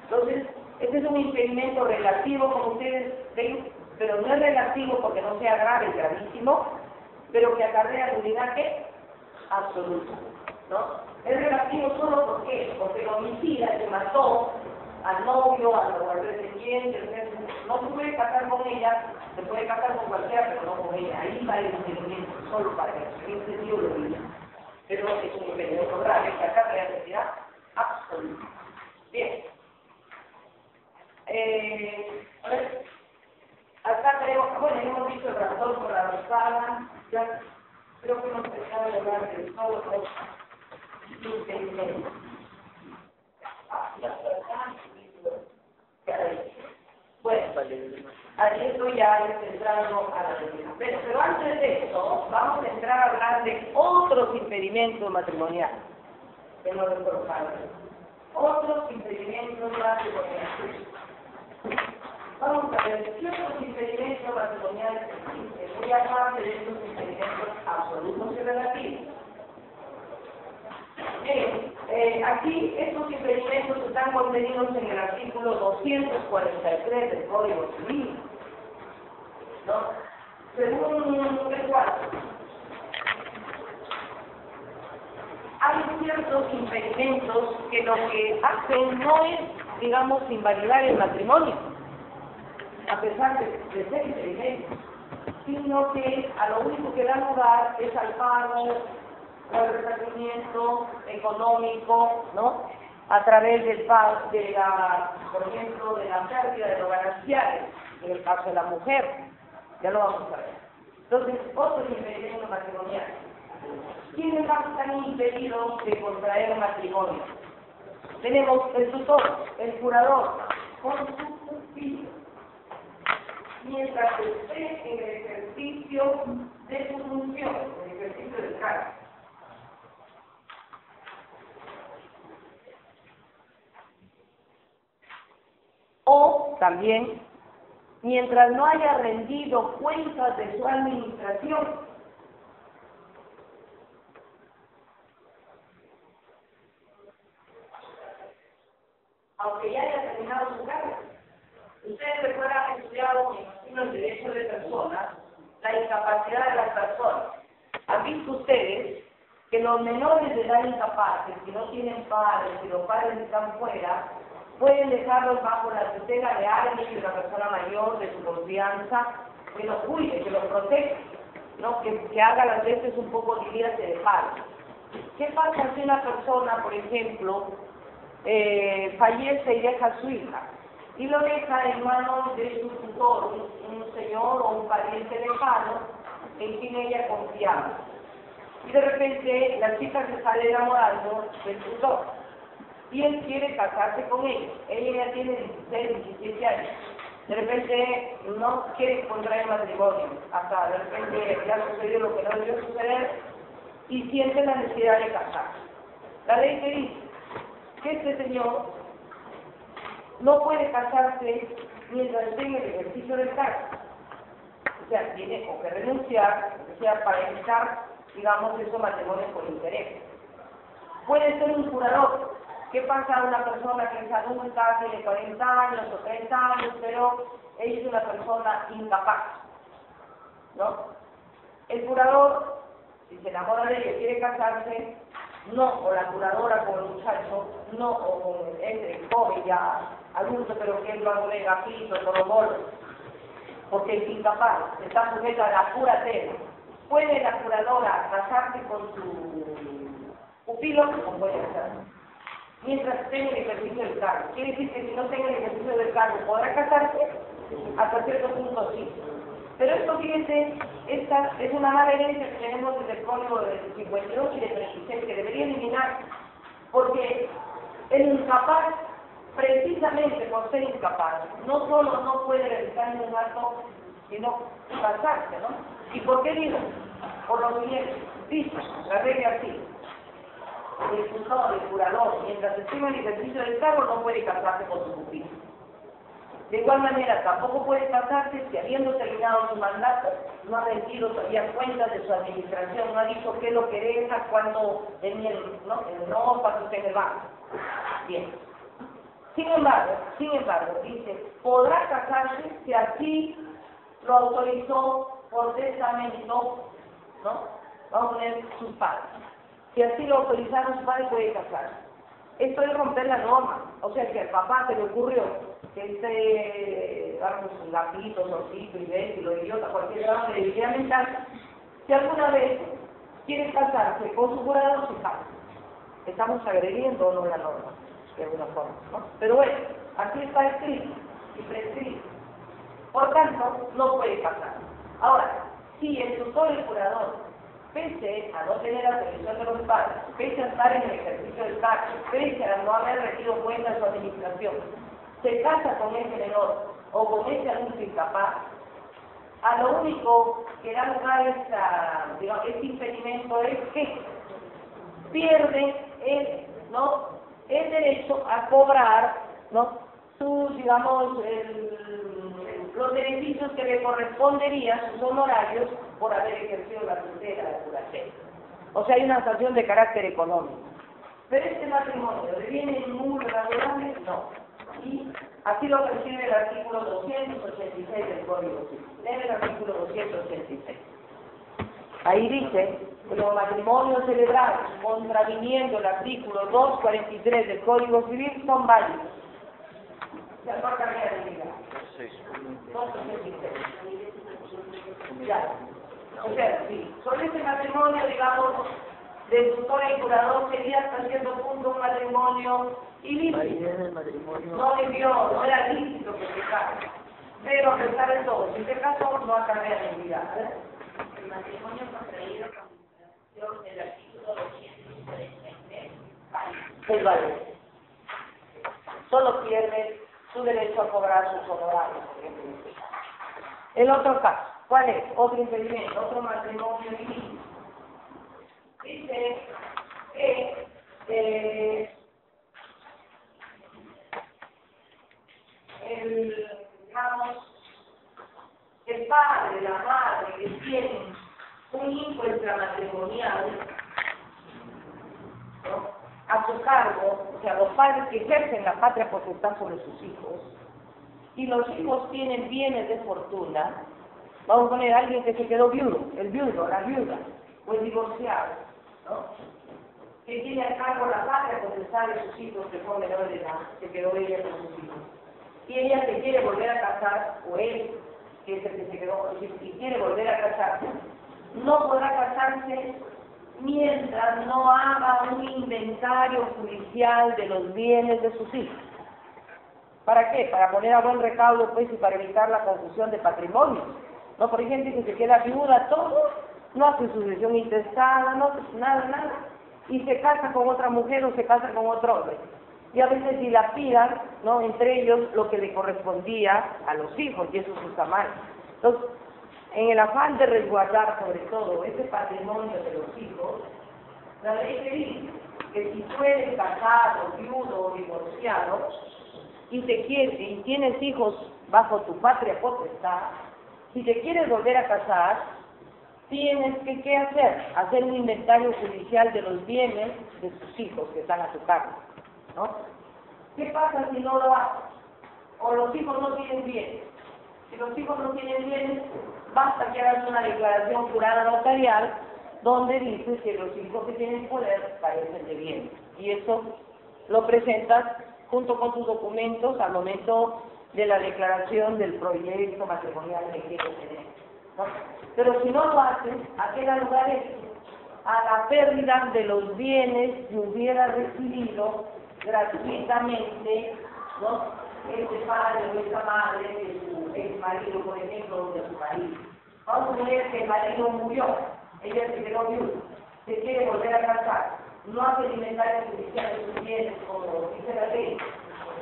Entonces, este es un impedimento relativo, como ustedes ven, pero no es relativo porque no sea grave, gravísimo, pero que acarrea nulidad ¿qué? Absoluta, ¿no? Es relativo solo porque el homicida que mató al novio, al pretendiente, no se puede casar con ella, se puede casar con cualquiera, pero no con ella. Ahí va el impedimento, solo para eso. En ese sentido lo digo. Pero es un impedimento grave que acarrea nulidad absoluta. Bien. A ver, acá tenemos, bueno, hemos visto el razón por la rosada, ya creo que hemos empezado a hablar de todos los impedimentos. Bueno, a esto ya es entrando a la realidad. Pero antes de esto, vamos a entrar a hablar de otros impedimentos matrimoniales. Que no les colocaron. Otros impedimentos matrimoniales. Vamos a ver, ¿qué otros impedimentos matrimoniales existen? Muy aparte de estos impedimentos absolutos y relativos. Aquí estos impedimentos están contenidos en el artículo 243 del Código Civil, ¿no? Según el cual hay ciertos impedimentos que lo que hacen no es, digamos, invalidar el matrimonio, a pesar de ser impedimentos, sino que a lo único que da lugar es al pago o el resarcimiento económico, ¿no? A través del pago de la, por ejemplo, de la pérdida de los gananciales, en el caso de la mujer, ya lo vamos a ver. Entonces, otros impedimentos matrimoniales. ¿Quiénes están impedidos de contraer un matrimonio? Tenemos el tutor, el curador, con su hijo, mientras esté en el ejercicio de su función, en el ejercicio del cargo. O también, mientras no haya rendido cuentas de su administración. Aunque ya haya terminado su carrera. Ustedes recuerdan que estudiado en el derecho de personas, la incapacidad de las personas. ¿Han visto ustedes que los menores de edad incapaces, que no tienen padres, que los padres están fuera, pueden dejarlos bajo la tutela de alguien, de una persona mayor, de su confianza, que los cuide, que los proteja? ¿no? Que haga las veces un poco, diríase, de padre. ¿Qué pasa si una persona, por ejemplo, fallece y deja a su hija? Y lo deja en manos de su tutor, un señor o un pariente lejano, en quien ella confiaba. Y de repente la chica se sale enamorando del tutor. Y él quiere casarse con ella. Ella ya tiene 16, 17 años. De repente no quiere contraer matrimonio. Hasta de repente ya sucedió lo que no debió suceder y siente la necesidad de casarse. La ley te dice que este señor no puede casarse mientras esté en el ejercicio del cargo. O sea, tiene o que renunciar, o sea, para evitar, digamos, esos matrimonios por interés. Puede ser un curador. ¿Qué pasa a una persona que es adulta, tiene 40 años o 30 años, pero ella es una persona incapaz? ¿No? El curador, si se enamora de ella y quiere casarse, no, o la curadora con el muchacho, no, o con el joven ya adulto, pero que lo agrega pito, todo porque es incapaz, está sujeta a la curatela. ¿Puede la curadora casarse con su pupilo? No puede hacerlo. Mientras tenga el ejercicio del cargo. Quiere decir que si no tenga el ejercicio del cargo, ¿podrá casarse? Hasta cierto punto sí. Pero esto, fíjense, esta es una mala herencia que tenemos desde el código de 58 y de 36, que debería eliminar, porque el incapaz, precisamente por ser incapaz, no solo no puede realizar ningún acto, sino casarse, ¿no? ¿Y por qué digo? Por lo siguiente, dice la regla así: el tutor, el curador, mientras esté en el ejercicio del cargo, no puede casarse con su pupilo. De igual manera, tampoco puede casarse si, habiendo terminado su mandato, no ha rendido todavía cuentas de su administración, no ha dicho qué es lo que deja, cuándo tenía el no para que usted en el banco. Bien. Sin embargo, dice, podrá casarse si así lo autorizó por testamento, ¿no? Vamos a poner sus padres. Si así lo autorizaron sus padres, puede casarse. Esto es romper la norma. O sea, que al papá se le ocurrió que vamos, un lapito, solcito, imbécil, idiota, cualquier grado de debilidad mental, si alguna vez quiere casarse con su curador, se casa. Estamos agrediendo o no la norma, de alguna forma, ¿no? Pero bueno, así está escrito y prescrito. Por tanto, no puede casar. Ahora, si el tutor y el curador, pese a no tener la autorización de los padres, pese a estar en el ejercicio del cargo, pese a no haber rendido cuenta de su administración, se casa con ese menor o con ese adulto incapaz, a lo único que da lugar a este impedimento es que pierde el derecho a cobrar, ¿no?, sus, digamos, los beneficios que le corresponderían, sus honorarios, por haber ejercido la tutela de la curatela. O sea, hay una sanción de carácter económico. Pero este matrimonio, ¿le viene muy razonable? No. Y así lo prescribe el artículo 286 del Código Civil. Lee el artículo 286. Ahí dice que los matrimonios celebrados contraviniendo el artículo 243 del Código Civil son válidos. Ya no cambia de vida. 286. Ya. O sea, sí, sobre ese matrimonio, digamos, del tutor y curador sería hasta cierto punto un matrimonio ilícito. No era lícito que se case. Pero a pesar de todo, si se casó, no ha cambiado de vida. El matrimonio contraído con del artículo 243 es válido. Solo pierde su derecho a cobrar sus honorarios. El otro caso, ¿cuál es? Otro impedimento, otro matrimonio ilícito. Dice que el padre, la madre que tienen un hijo extramatrimonial, ¿no?, a su cargo, o sea, los padres que ejercen la patria potestad sobre sus hijos, y los hijos tienen bienes de fortuna, vamos a poner a alguien que se quedó viudo, el viudo, la viuda, o el divorciado, ¿no?, que tiene a cargo la patria potestad de sus hijos que son menores de edad, se quedó ella con sus hijos, y ella se quiere volver a casar, o él, que es el que se quedó con sus hijos, y quiere volver a casarse, no podrá casarse mientras no haga un inventario judicial de los bienes de sus hijos. ¿Para qué? Para poner a buen recaudo, pues, y para evitar la confusión de patrimonio. No, por ejemplo, que se queda viuda, todo, no hace sucesión intestada, no hace nada, y se casa con otra mujer o se casa con otro hombre. Y a veces dilapidan, ¿no?, entre ellos lo que le correspondía a los hijos, y eso está mal. Entonces, en el afán de resguardar sobre todo ese patrimonio de los hijos, la ley te dice que si tú eres casado, viudo o divorciado, y tienes hijos bajo tu patria potestad, si te quieres volver a casar, tienes que, ¿qué hacer? Hacer un inventario judicial de los bienes de tus hijos que están a tu cargo, ¿no? ¿Qué pasa si no lo haces? O los hijos no tienen bienes. Si los hijos no tienen bienes, basta que hagas una declaración jurada notarial donde dices que los hijos que tienen poder carecen de bienes. Y eso lo presentas junto con tus documentos al momento de la declaración del proyecto matrimonial que quieres tener, ¿no? Pero si no lo haces, ¿a qué da lugar esto? A la pérdida de los bienes que hubiera recibido gratuitamente, ¿no?, este padre o esta madre de su ex marido, por ejemplo, o de su marido. Vamos a suponer que el marido murió, ella se quedó viuda, se quiere volver a casar, no hace el inventario judicial de sus bienes, como dice la ley.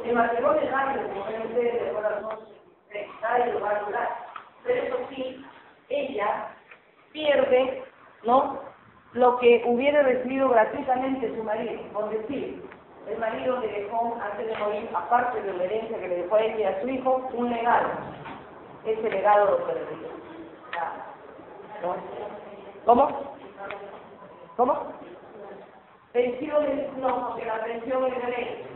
El matrimonio es válido, como ven ustedes, de corazón, y lo va a durar. Pero eso sí, ella pierde, ¿no?, lo que hubiera recibido gratuitamente su marido. Por decir, el marido le dejó, antes de morir, aparte de la herencia que le dejó a ella y a su hijo, un legado. Ese legado lo perdió. ¿No? ¿Cómo? Pensiones no, porque la pensión es de ley,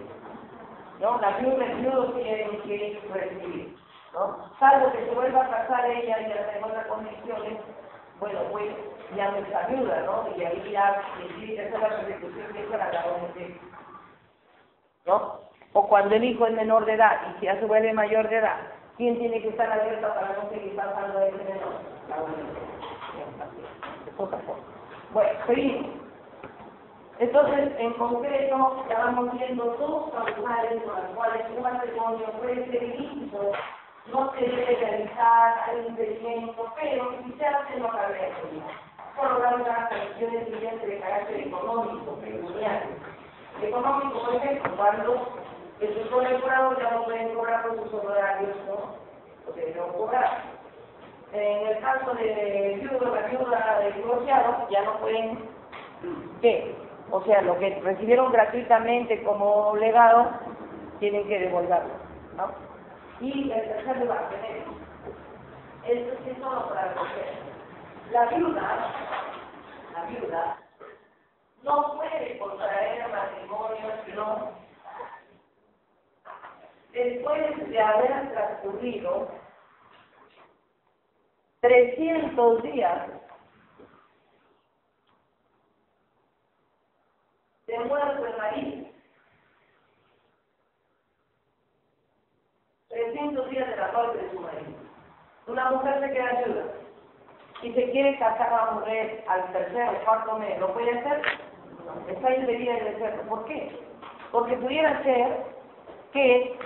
¿no? La viuda y el viudo tienen que recibir, ¿no? Salvo que se vuelva a casar ella y en otras condiciones, bueno, pues ya no está viuda, ¿no? Y ahí ya tiene que hacer la restitución que hizo la varones, ¿no? O cuando el hijo es menor de edad y ya se vuelve mayor de edad, ¿quién tiene que estar alerta para no seguir pasando de ese menor? La otra forma. Bueno, seguimos. Entonces, en concreto, ya vamos viendo dos causales por las cuales un matrimonio puede ser ilícito, no se debe realizar, hay impedimento, pero si se hace no cabe problema. Por lo tanto, las sanciones siguientes de carácter económico, pecuniario. Económico, por ejemplo, cuando el sector jurado ya no pueden cobrar por sus honorarios, ¿no? Porque no cobrar. En el caso de viudo, la viuda del divorciado, ya no pueden, ¿qué? O sea, lo que recibieron gratuitamente como legado, tienen que devolverlo, ¿no? Y en tercer lugar, tenemos, esto es solo para recoger. La viuda no puede contraer matrimonio sino después de haber transcurrido 300 días de muerto el marido, 300 días de la muerte de su marido. Una mujer se queda viuda y se quiere casar a la mujer al tercer o cuarto mes, ¿lo puede hacer? No, está impedida de hacerlo. ¿Por qué? Porque pudiera ser que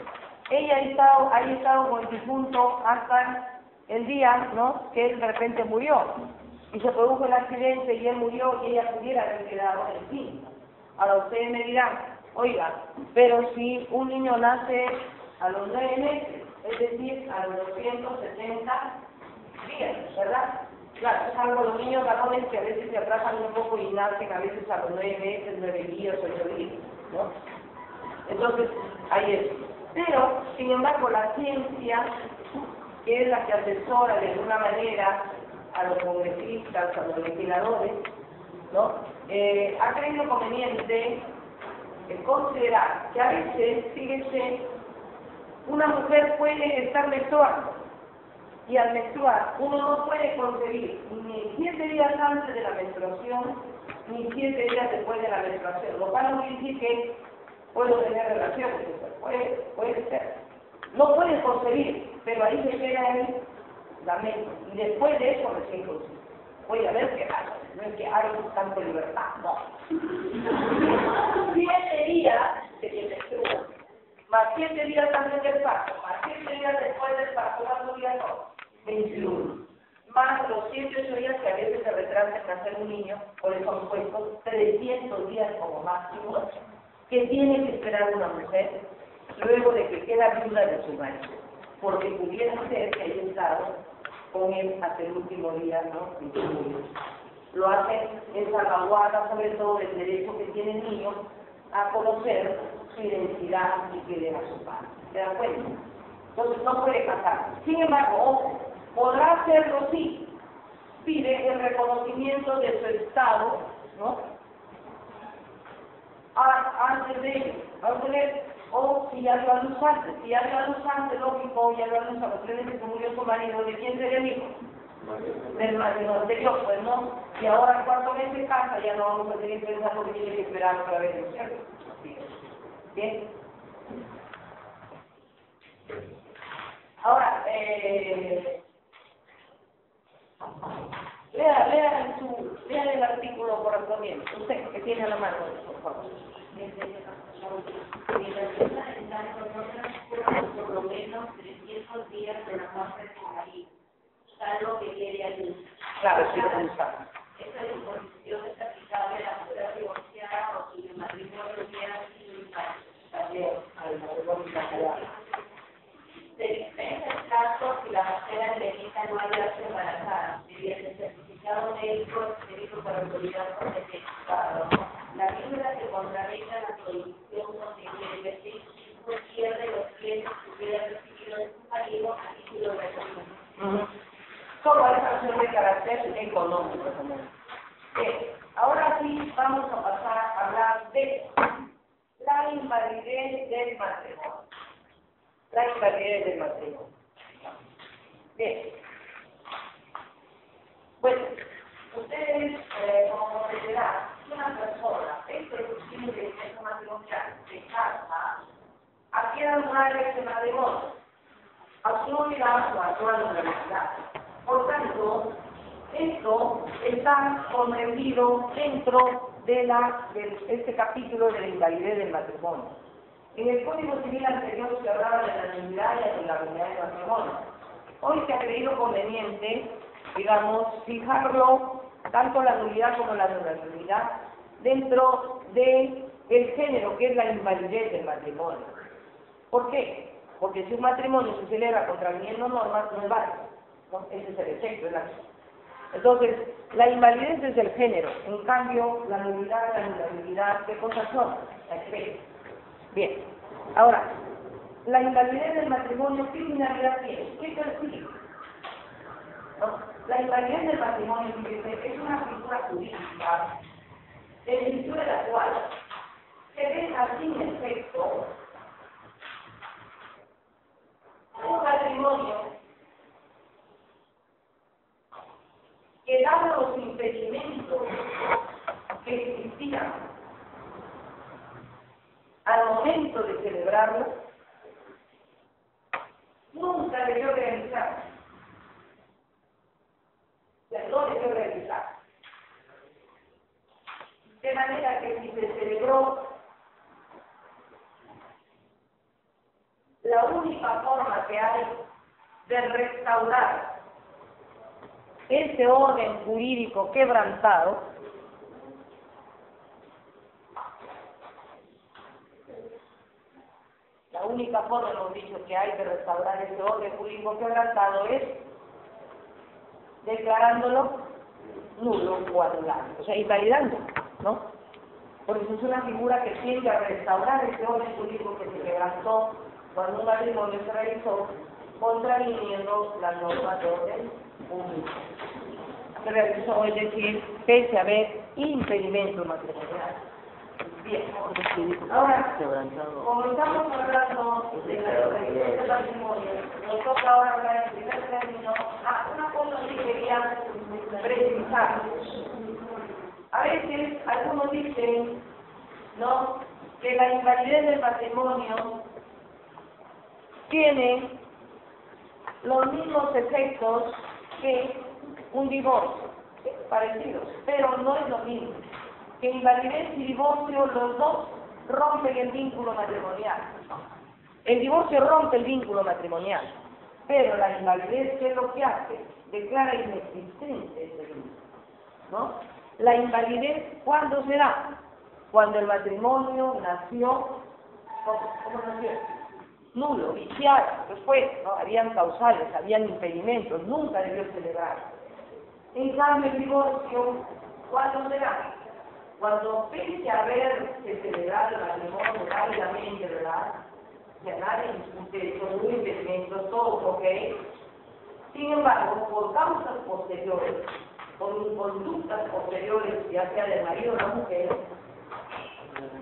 ella haya estado con el difunto hasta el día, ¿no?, que él de repente murió, y se produjo el accidente y él murió y ella pudiera haber quedado en fin. Ahora ustedes me dirán, oiga, pero si un niño nace a los 9 meses, es decir, a los 270 días, ¿verdad? Claro, salvo los niños varones que a veces se atrasan un poco y nacen a veces a los 9 meses, 9 días, 8 días, ¿no? Entonces, ahí es. Pero, sin embargo, la ciencia, que es la que asesora de alguna manera a los congresistas, a los legisladores, ¿no?, ha creído conveniente considerar que a veces, fíjense, una mujer puede estar menstruando y al menstruar uno no puede concebir ni 7 días antes de la menstruación ni 7 días después de la menstruación, lo cual no quiere decir que puedo tener relaciones, puede ser. No puede concebir, pero ahí se queda en la mente y después de eso recién concibe. Voy a ver qué pasa. No es que haga tanto libertad, no. 7 días de que se estruja. Más 7 días antes del parto, más 7 días después del parto, ¿cuántos días son? 21. Más los 7 8 días que a veces se retrasan en nacer un niño, por eso han puesto 300 días como máximo, que tiene que esperar una mujer luego de que queda viuda de su marido, porque pudiera ser que haya estado con él hasta el último día, ¿no? En su vida. Lo hacen en salvaguarda, sobre todo del derecho que tiene el niño a conocer su identidad y querer a su padre. ¿Se dan cuenta? Entonces no puede pasar. Sin embargo, ojo, podrá hacerlo sí. Pide el reconocimiento de su estado, ¿no? Antes de ello, vamos a ver, o si ya dio a luz antes. Si ya dio a luz antes, lógico, ya dio a luz a los 3 meses que murió su marido, ¿de quién sería el hijo? Del marido anterior, pues no. Y ahora el 4 mes de casa ya no vamos a seguir pensando que tiene que esperar otra vez, ¿no es cierto? Bien. Ahora, lea el artículo correspondiente, usted que tiene a la mano, por favor. Por lo menos 300 días de la muerte de su marido, salvo que quede ayuda. Claro, sí, lo gusta. Esta disposición es aplicable a la mujer divorciada o cuyo matrimonio hubiera sido inválido. Al matrimonio inmaculado. Se dispensa el caso si la mujer angelita no haya sido embarazada, mediante certificado médico expedido por autoridad competente. La figura que contrarresta la prohibición contenida pierde los bienes que hubiera recibido de su marido a título gratuito. Solo es acción de carácter económico. Ahora sí vamos a pasar a hablar de la invalidez del matrimonio. La invalidez del matrimonio. Bien. Bueno, ustedes, como comprenderán, una persona dentro de su inteligencia matrimonial se casa, adquiere anular ese matrimonio, asumirá su actual universidad. Por tanto, esto está comprendido dentro de este capítulo de la invalidez del matrimonio. En el Código Civil anterior se hablaba de la nulidad y de la nulidad del matrimonio. Hoy se ha creído conveniente, digamos, fijarlo, tanto la nulidad como la nulidad, dentro del género que es la invalidez del matrimonio. ¿Por qué? Porque si un matrimonio se celebra contraviniendo normas, no es válido. ¿No? Ese es el efecto de la cosa. Entonces, la invalidez es del género, en cambio, la nulidad, la invalididad, ¿qué cosas son? La especie. Bien, ahora, la invalidez del matrimonio, ¿qué finalidad tiene? ¿Qué persigue? ¿No? La invalidez del matrimonio, es una figura jurídica, en virtud de la cual se deja sin efecto un matrimonio que dado los impedimentos que existían al momento de celebrarlo, nunca debió realizarse. No debió realizarse. De manera que si se celebró, la única forma que hay de restaurar ese orden jurídico quebrantado la única forma, hemos dicho, que hay de restaurar ese orden jurídico quebrantado es declarándolo nulo o anulado, o sea, invalidando, ¿no? Porque es una figura que tiende a restaurar ese orden jurídico que se quebrantó cuando un matrimonio se realizó contraviniendo las normas de orden público. Se realizó, es decir, pese a haber impedimento matrimonial. Bien, ahora, como estamos hablando de la realización del matrimonio, nos toca ahora hablar en primer término, una cosa que quería precisar. A veces algunos dicen, ¿no?, que la invalidez del matrimonio tiene los mismos efectos que un divorcio. parecidos, pero no es lo mismo. Que invalidez y divorcio, los dos rompen el vínculo matrimonial. El divorcio rompe el vínculo matrimonial, pero la invalidez, ¿qué es lo que hace? Declara inexistente ese vínculo, ¿no? La invalidez, ¿cuándo se da? Cuando el matrimonio nació, ¿cómo nació? Nulo, viciado, después, ¿no? Habían causales, habían impedimentos, nunca debió celebrar. En cambio, el divorcio, ¿cuándo se da? Cuando pese a haberse celebrado el matrimonio rápidamente, ¿verdad? Ya nadie discute, son muy impedimentos, todos ok. Sin embargo, por causas posteriores, por conductas posteriores, ya sea del marido o la mujer,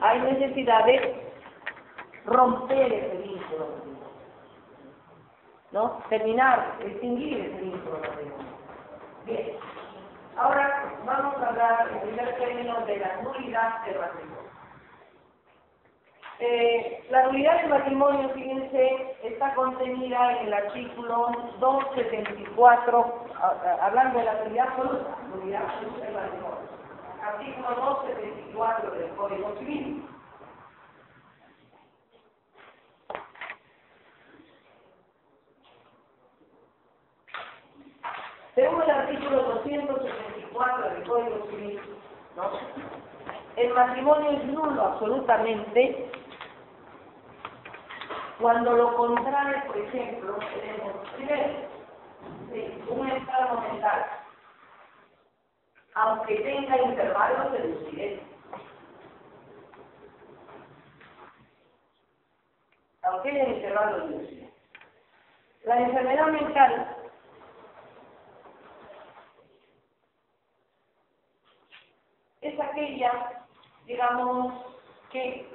hay necesidad de romper ese vínculo, ¿no? Terminar, extinguir ese vínculo. Bien, ahora vamos a hablar en primer término de la nulidad del matrimonio. La nulidad del matrimonio, fíjense, está contenida en el artículo 274, hablando de la nulidad absoluta del matrimonio. Artículo 274 del Código Civil. Según el artículo 274 del Código Civil, ¿no? El matrimonio es nulo absolutamente cuando lo contrae, por ejemplo, tenemos primero, un estado mental, aunque tenga intervalos de lucidez. Aunque haya intervalos de lucidez. La enfermedad mental es aquella, digamos, que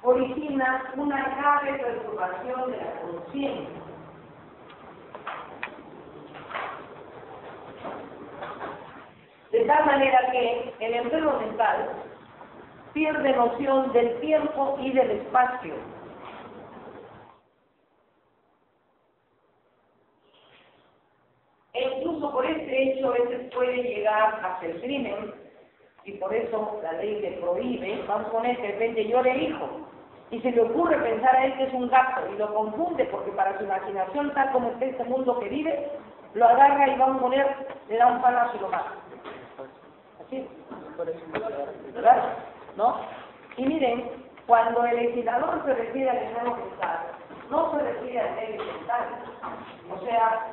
origina una grave perturbación de la conciencia. De tal manera que el enfermo mental pierde noción del tiempo y del espacio. E incluso por este hecho, a veces puede llegar a ser crimen, y por eso la ley le prohíbe. Vamos a poner que de repente llora el hijo, y se le ocurre pensar a él que es un gato, y lo confunde, porque para su imaginación, tal como está este mundo que vive, lo agarra y vamos a poner, le da un palazo y lo mata. Así, ¿verdad? ¿No? Y miren, cuando el legislador se refiere al enfermo mental, no se refiere al débil mental. O sea,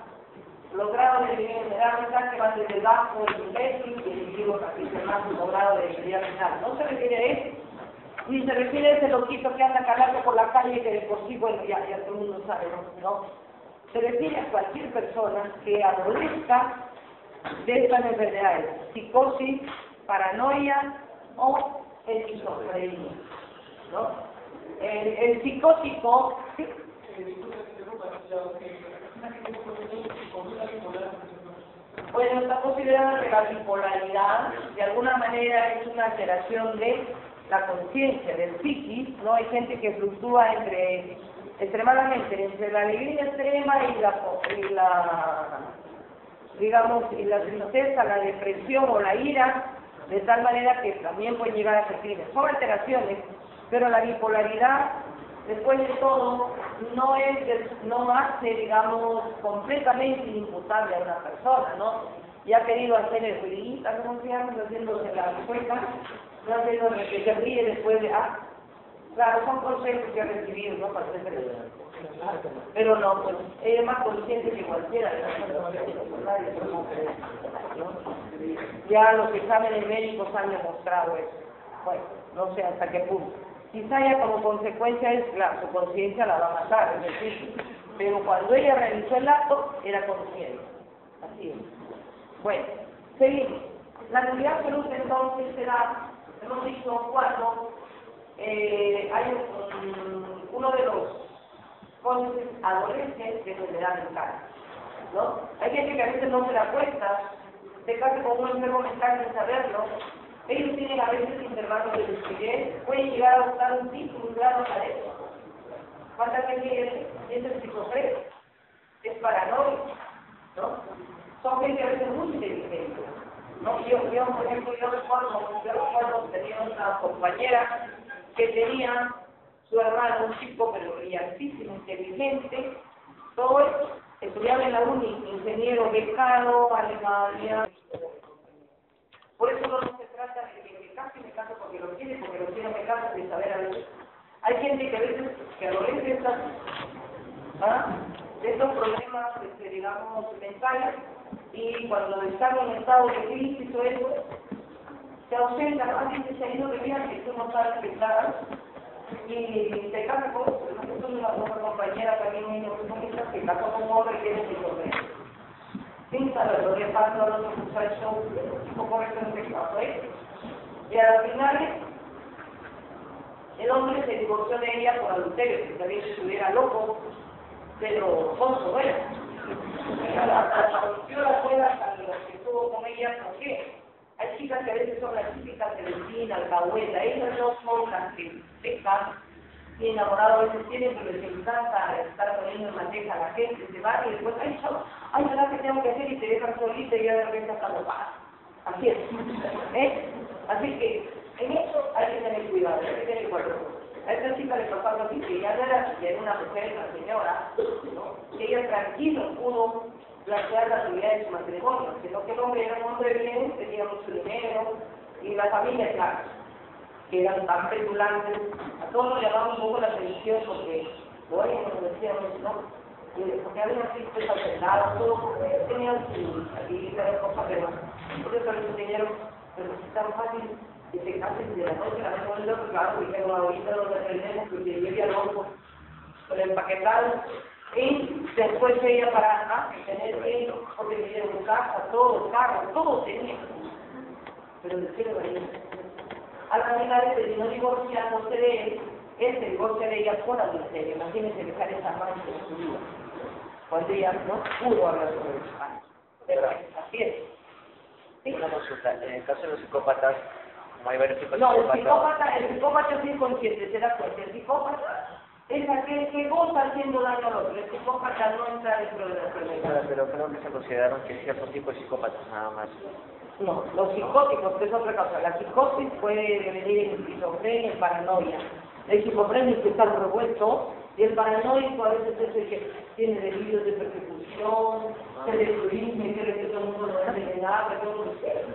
los grados de debilidad mental que van desde el bajo, el imbécil, y el individuo que más un grado de debilidad mental. No se refiere a eso, ni se refiere a ese loquito que anda cagando por la calle que de por sí, bueno, ya todo el mundo sabe, ¿no? Se refiere a cualquier persona que adolezca de estas enfermedades, psicosis, paranoia o esquizofrenia, ¿no? El psicótico, ¿sí? Bueno, está considerada que la bipolaridad de alguna manera es una alteración de la conciencia, del psiquis, ¿no? Hay gente que fluctúa extremadamente entre la alegría extrema y la tristeza, la depresión o la ira, de tal manera que también pueden llegar a ser crímenes. Son alteraciones, pero la bipolaridad, después de todo, no hace, digamos, completamente inimputable a una persona, ¿no? Y ha querido hacer el jueguito, ¿cómo se llama? Haciéndose la cuenta, no haciendo que se ríe después de, claro, son consejos que ha recibido, ¿no? Para hacer. Pero no, pues, ella es más consciente que cualquiera, ¿no? Ya los exámenes médicos han demostrado eso. Bueno, no sé hasta qué punto. Quizá ya como consecuencia es, su conciencia la va a matar, es decir, pero cuando ella realizó el acto, era consciente. Así es. Bueno, seguimos. La nulidad absoluta entonces se da, hemos dicho, cuando hay uno de los cónyuges adolescentes de enfermedad mental, ¿no? Hay gente que a veces no se da cuenta, se casa con un enfermo mental sin saberlo. Ellos tienen a veces intervalos de lucidez, pueden llegar a buscar un título, un grado académico. ¿Cuánta gente es esquizofrénico? Es paranoico, ¿no? Son gente a veces muy inteligente, No, por ejemplo, yo recuerdo tenía una compañera que tenía su hermano, un chico pero brillantísimo, inteligente, todo eso, estudiaba en la uni, ingeniero becado, Alemania. Por eso no se trata de que me caso porque lo quiere, me caso sin saber a veces. Hay gente que a veces, que adolece de estos problemas, digamos, mentales, y cuando están en estado de crisis o eso, se ausenta, alguien se ha ido de viaje, tú no sabes qué tal, y se casa con una compañera también, una comunista, que casó con un hombre que tiene que correr. Sin saber lo que pasa a los muchachos, un poco de que pasó ahí. Y a las finales, el hombre se divorció de ella por adulterio, que también estuviera loco, pero sonso era. Yo la cuerda hasta los que estuvo con ella, ¿por qué? Hay chicas que a veces son las típicas de vecina, alcahueta, ellas no son las que pecan y enamorados a veces tienen, pero les encanta estar poniendo en bandeja a la gente, se van y después, ay, ¿verdad que tengo que hacer? Y te dejan solita y ya de repente hasta lo pasan. Así es. Así que en eso hay que tener cuidado, hay que tener cuidado. A esta chica le pasó algo así, que ya no era una mujer, una señora, ¿no? Que ella tranquilo pudo plantear la seguridad de su matrimonio, sino que el hombre era un hombre bien, tenía mucho dinero, y la familia, claro, que eran tan petulantes, a todos nos llamaba un poco la atención porque, bueno, nos decíamos, ¿no? Porque había tristes atentados, todo, tenían su actividad de cosas, pero ellos también tenían, pero es tan fácil que se casen de la noche a la noche, claro, dijeron, ahorita lo aprendemos porque llegué a loco, con el empaquetado, y después ella para tener que, porque tenían su casa, todo, carro, todo tenía, pero de qué le valía. Al final terminó divorciándose de él se divorcia de ella por adulterio. Imagínense dejar esa mancha en su vida, cuando ella no pudo hablar sobre el pan. Pero así es. ¿Sí? Una consulta, en el caso de los psicópatas, como hay varios tipos de No, psicópatas... el psicópata es inconsciente, se da cuenta. El psicópata es aquel que goza haciendo daño al otro. El psicópata no entra dentro de la enfermedad. Pero creo que se consideraron que cierto tipo de psicópatas nada más. No, los psicóticos, que es otra cosa. La psicosis puede venir en esquizofrenia, en paranoia. El esquizofrénico es que está revuelto y el paranoico a veces es el que tiene delirios de persecución, se destruye y quiere que todo el mundo lo deje de nada, que todo lo que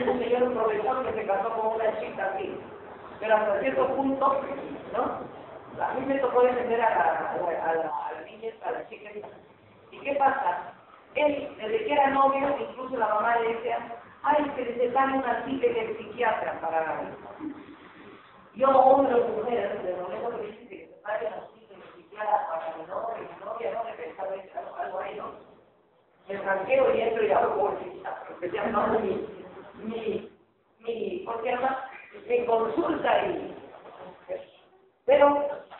un señor, un profesor que se casó con una chica así, pero hasta cierto punto, ¿no? A mí me tocó defender a la niña, a la chica. ¿Y qué pasa? Él, desde que era novio, incluso la mamá le decía, ay, que necesitan una cita en el psiquiatra para... Yo, hombre o mujer, desde el momento que dice que se pague una cita en el psiquiatra para mi novia, no le pensaba algo ahí, ¿no? Me tranqueo y entro y hago por el psiquiatra, porque ya no porque además me consulta y... Pero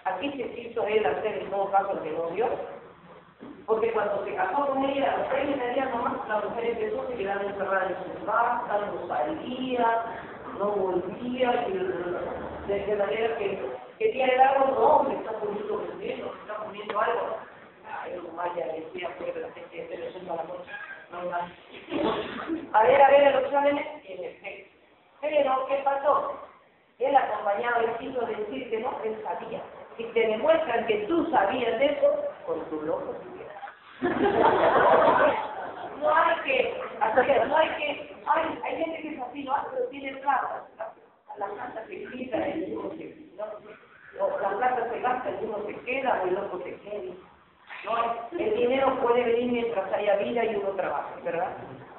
aquí se quiso él hacer en todo caso el de novio, porque cuando se casó con ella, a los 3 días nomás, la mujer empezó a quedar encerrada en su casa, no salía, no volvía, y de manera que quería dar otro hombre, está poniendo veneno, está poniendo algo. Ay, no vaya, decía, pues la gente se le suma la noche, no más. A ver, los exámenes, y en efecto. Pero, ¿qué pasó? Él acompañaba y quiso decir que no, él sabía. Si te demuestran que tú sabías de eso, con tu loco no hay que, hay gente que es así, ¿no? Pero tiene plata. La plata se quita y uno o la plata se gasta y uno se queda o el loco se queda. No, el dinero puede venir mientras haya vida y uno trabaja, ¿verdad?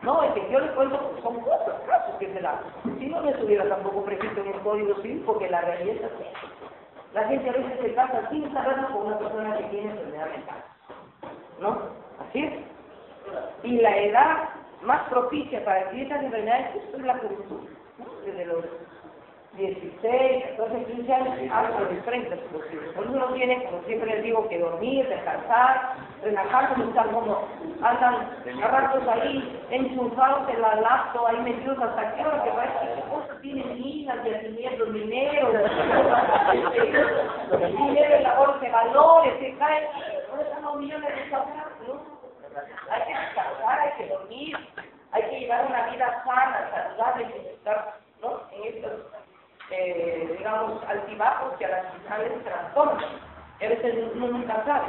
No, es que yo les cuento, son cuatro casos que se dan. Si no, me estuviera tampoco prescrito en el Código Civil, porque la realidad es así. La gente a veces se casa sin saberlo con una persona que tiene enfermedad mental. ¿No? Así es. Y la edad más propicia para que estas enfermedades es la juventud, ¿no? Desde los 16, 14, 15 años hasta los 30 es posible. Por eso uno tiene, como siempre les digo, que dormir, descansar, relajarse, no estar como andan a ratos ahí enchufados en la laptop, ahí metidos hasta que ahora que parece que cosas tienen hijas, yacimientos mineros, dinero en la bolsa de valores, se caen, ahora están los millones de cosas, ¿no? Hay que descansar, hay que dormir, hay que llevar una vida sana, saludable, sin estar, ¿no?, en estos, digamos, altibajos que a las finales trastornan. Y a veces uno nunca sabe.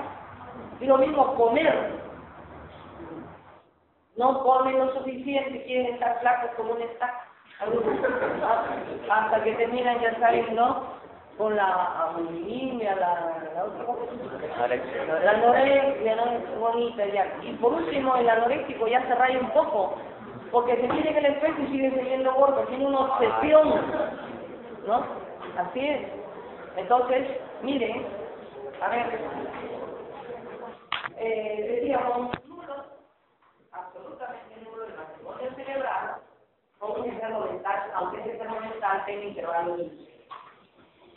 Y lo mismo comer. No comen lo suficiente, quieren estar flacos como un estaca. Hasta que terminan, ya saben, ¿no?, con la bulimia, la otra cosa. La anorexia, ¿no?, es bonita ya. Y por último, el anoréxico ya se raya un poco, porque se mira en el espejo y sigue siendo gordo, tiene una obsesión, ¿no? Así es. Entonces, miren, a ver, decíamos, nulo, absolutamente nulo el matrimonio cerebral, con un enfermo mental, aunque ese enfermo mental tenga intervalos de lucidez.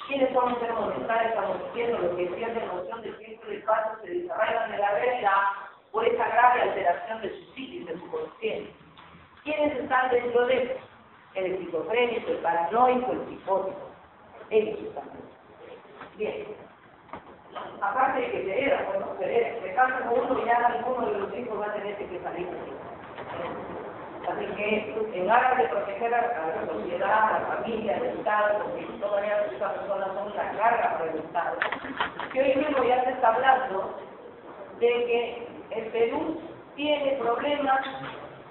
¿Quiénes son enfermos mentales? Estamos diciendo los que pierden noción del tiempo y del paso, se desarrollan en la realidad por esa grave alteración de su psiquis, de su conciencia. ¿Quiénes están dentro de eso? El esquizofrénico, el paranoico, el psicótico. Ellos están. Bien. Aparte de que se hereda, bueno, se casa con uno y ya alguno de los hijos va a tener que salir. Así que, en aras de proteger a la sociedad, a la familia, al Estado, porque todavía estas personas son una carga para el Estado, que hoy mismo ya se está hablando de que el Perú tiene problemas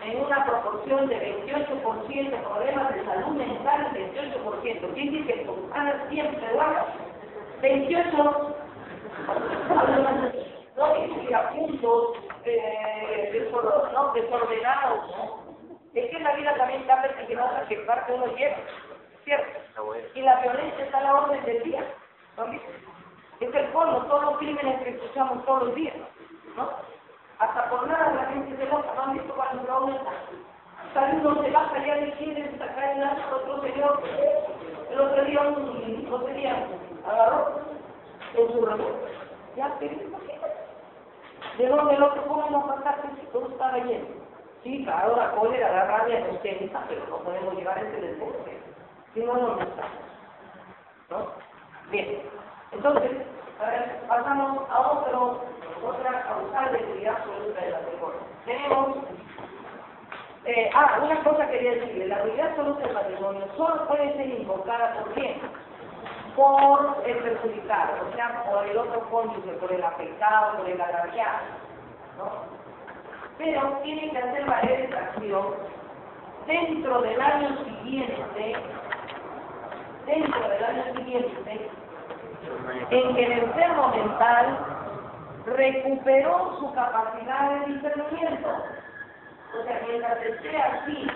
en una proporción de 28%, problemas de salud mental, 28%. ¿Quién dice que con cada 100 peruanos, 28 no iracundos, desordenados, ¿no? Es que en la vida también está pertinente que parte uno lleve, ¿cierto? Y la violencia está a la orden del día, ¿no? Es el colmo, todos los crímenes que escuchamos todos los días, ¿no? Hasta por nada la gente se loca, ¿no han visto cuando uno aumenta? Uno se baja ya le quieren sacar el arco, otro señor, el otro día agarró en su revólver. Ya, pero ¿de dónde el otro cómo nos mataste si todo estaba lleno? Sí, claro, la cólera, la rabia nos tensa, pero no podemos llegar a ese deporte. Si no, no nos está. ¿No? Bien. Entonces, pasamos a otra causal de actividad absoluta de la reforma. Tenemos, una cosa quería decirle, la unidad absoluta del matrimonio solo puede ser invocada por quién, por el perjudicado, o sea, por el otro cónyuge, por el afectado, por el agraviado, ¿no? Pero tiene que hacer valer esta acción dentro del año siguiente, en que el enfermo mental recuperó su capacidad de discernimiento. O sea, mientras esté así,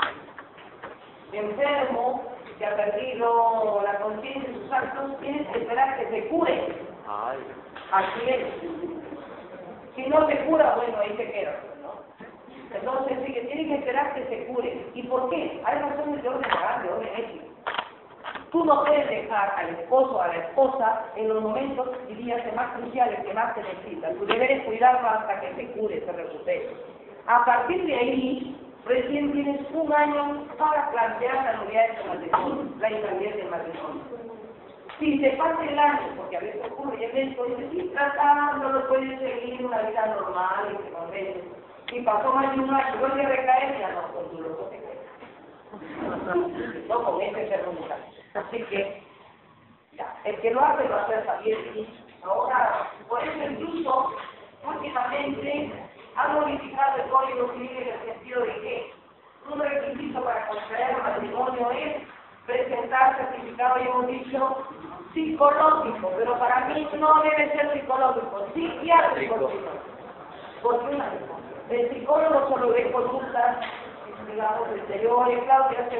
enfermo, que ha perdido la conciencia de sus actos, tienes que esperar que se cure. Así es. Si no se cura, bueno, ahí se queda, ¿no? Entonces, sí que tiene que esperar que se cure. ¿Y por qué? Hay razones de orden moral, de orden ético. Tú no puedes dejar al esposo o a la esposa en los momentos y días más cruciales que más te necesitan. Tu deber es cuidarlo hasta que se cure, se recupere. A partir de ahí, recién tienes un año para plantear la novedad del matrimonio, la invalidez del matrimonio. Si se pasa el año, porque a veces ocurre, y el médico dice, sí, tratándolo, puede seguir una vida normal y se convence. Si pasó más de un año, vuelve a recaer, ya no, con tu loco se queda. No con ese enfermo mental. Así que, ya, el que lo hace va a hacer también. Ahora, por eso incluso, últimamente, ha modificado el Código Civil en el sentido de que un requisito para contraer matrimonio es presentar certificado, ya hemos dicho, psicológico, pero para mí no debe ser psicológico, psiquiátrico. Porque el psicólogo solo ve conductas, digamos, exteriores, claro que hace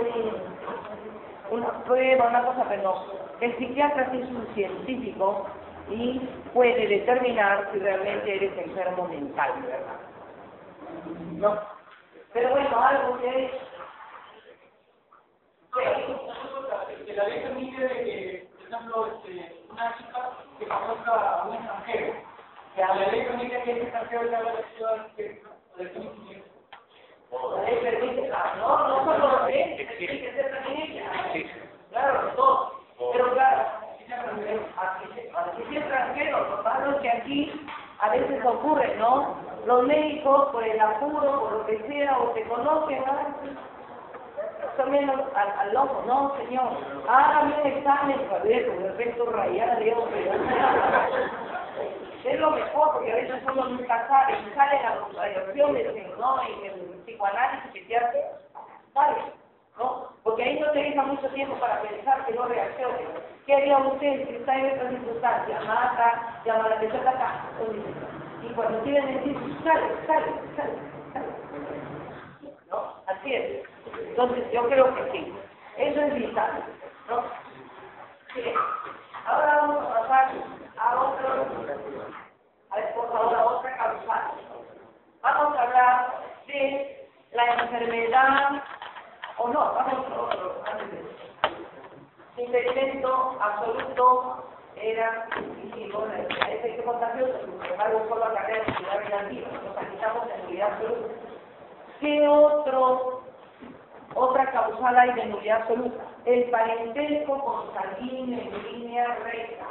una prueba, una cosa, pero no. El psiquiatra sí es un científico y puede determinar si realmente eres enfermo mental, ¿verdad? No. Pero bueno, algo que es... La ley permite que, por ejemplo, una chica que conozca a un extranjero. La ley permite que ese extranjero le haga la ciudad de conocimiento. La ley permite, no solo lo que tiene que ser también ella. Claro, los dos. Pero claro, aquí es extranjero, lo malo es que aquí a veces ocurre, ¿no? Los médicos, por el apuro, por lo que sea, o te conocen, también al ojo, no, señor, hágame un examen para ver con el resto rayado de ojo. Es lo mejor, porque a veces uno nunca sabe, y salen las radiaciones, ¿no? En el psicoanálisis que te hace, ¿sabes? ¿No? Porque ahí no te deja mucho tiempo para pensar que no reaccione. ¿Qué haría usted si está en esta circunstancia? Mata, llama a la persona acá. Y cuando quieren decir, sale. ¿No? Así es. Entonces, yo creo que sí. Eso es vital, ¿no? Bien. Ahora vamos a pasar a otro. A ver, por favor, a otra causal. Vamos a hablar de la enfermedad, o no, vamos a otro. Impedimento absoluto era, hicimos, es contagioso, sin embargo, solo la carrera de unidad relativa, nos quitamos en unidad absoluta. ¿Qué otra causal hay de nulidad absoluta? El parentesco consanguíneo en línea recta.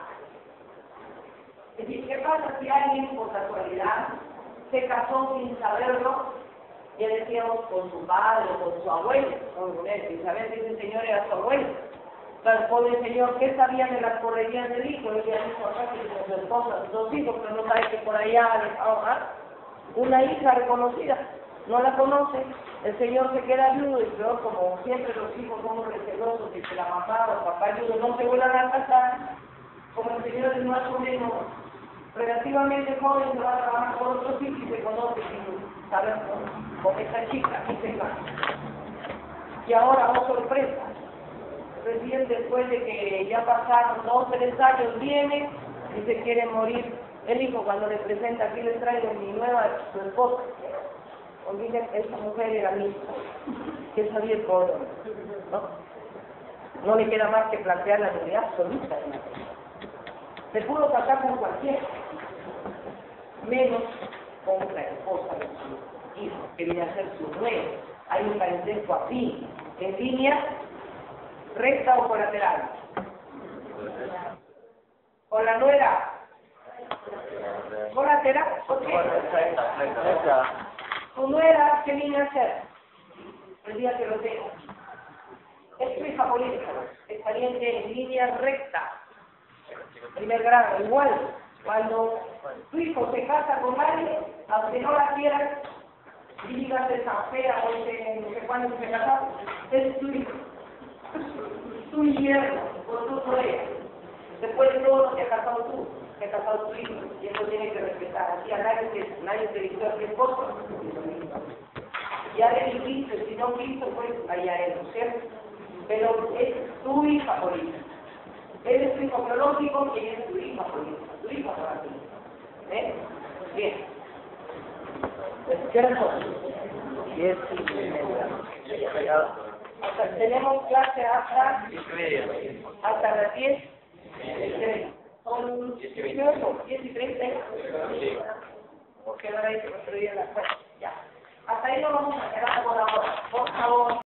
Es decir, ¿qué pasa si alguien por casualidad se casó sin saberlo? Ya decíamos con su padre o con su abuelo, sin saber que ese señor era su abuelo. El pobre señor, ¿qué sabía de las correrías del hijo? Él ya dijo acá que con su esposa, sus dos hijos, pero no sabe que por allá una hija reconocida, no la conoce, el señor se queda viudo y peor, como siempre los hijos son recelosos de que la mamá o el papá viudo no se vuelvan a casar, como el señor es más o menos relativamente joven, se va a trabajar con otros hijos y se conoce sin saber con esta chica y se va. Y ahora, oh sorpresa, recién después de que ya pasaron 2 o 3 años viene y se quiere morir el hijo cuando le presenta, aquí les traigo mi nueva, su esposa. O dicen, esa mujer era mi hija, que sabía el poder, ¿no? No le queda más que plantear la nulidad absoluta. Se pudo casar con cualquiera, menos con la esposa de su hijo, que viene a ser su nuera. Hay un parentesco así, en línea recta o colateral. Con la nuera colateral, ¿por qué? Tu nuera, ¿qué viene a hacer? El día que lo tenga. Es tu hija política, es pariente en línea recta. Primer grado, igual. Cuando tu hijo se casa con alguien, aunque no la quieras, digas esa fea o ese no sé cuándo se casaron, es tu hijo. Tu yerno, o tu colega. Después de todo lo que has casado tú, que has casado tu hijo, y eso tiene que respetar. Así a nadie te dictó a tu esposo. Ya le dijiste, si no quiso, pues allá él, ¿cierto? Pero es tu hija política. Él es tu hijo biológico y ella es tu hija política, tu hija para ti. Bien. ¿Cierto? 10:30. Tenemos clase hasta las 10. Son 10:30. Porque ahora hay que construir la clase. Ya. Hasta ahí lo vamos a quedar por ahora. Por favor.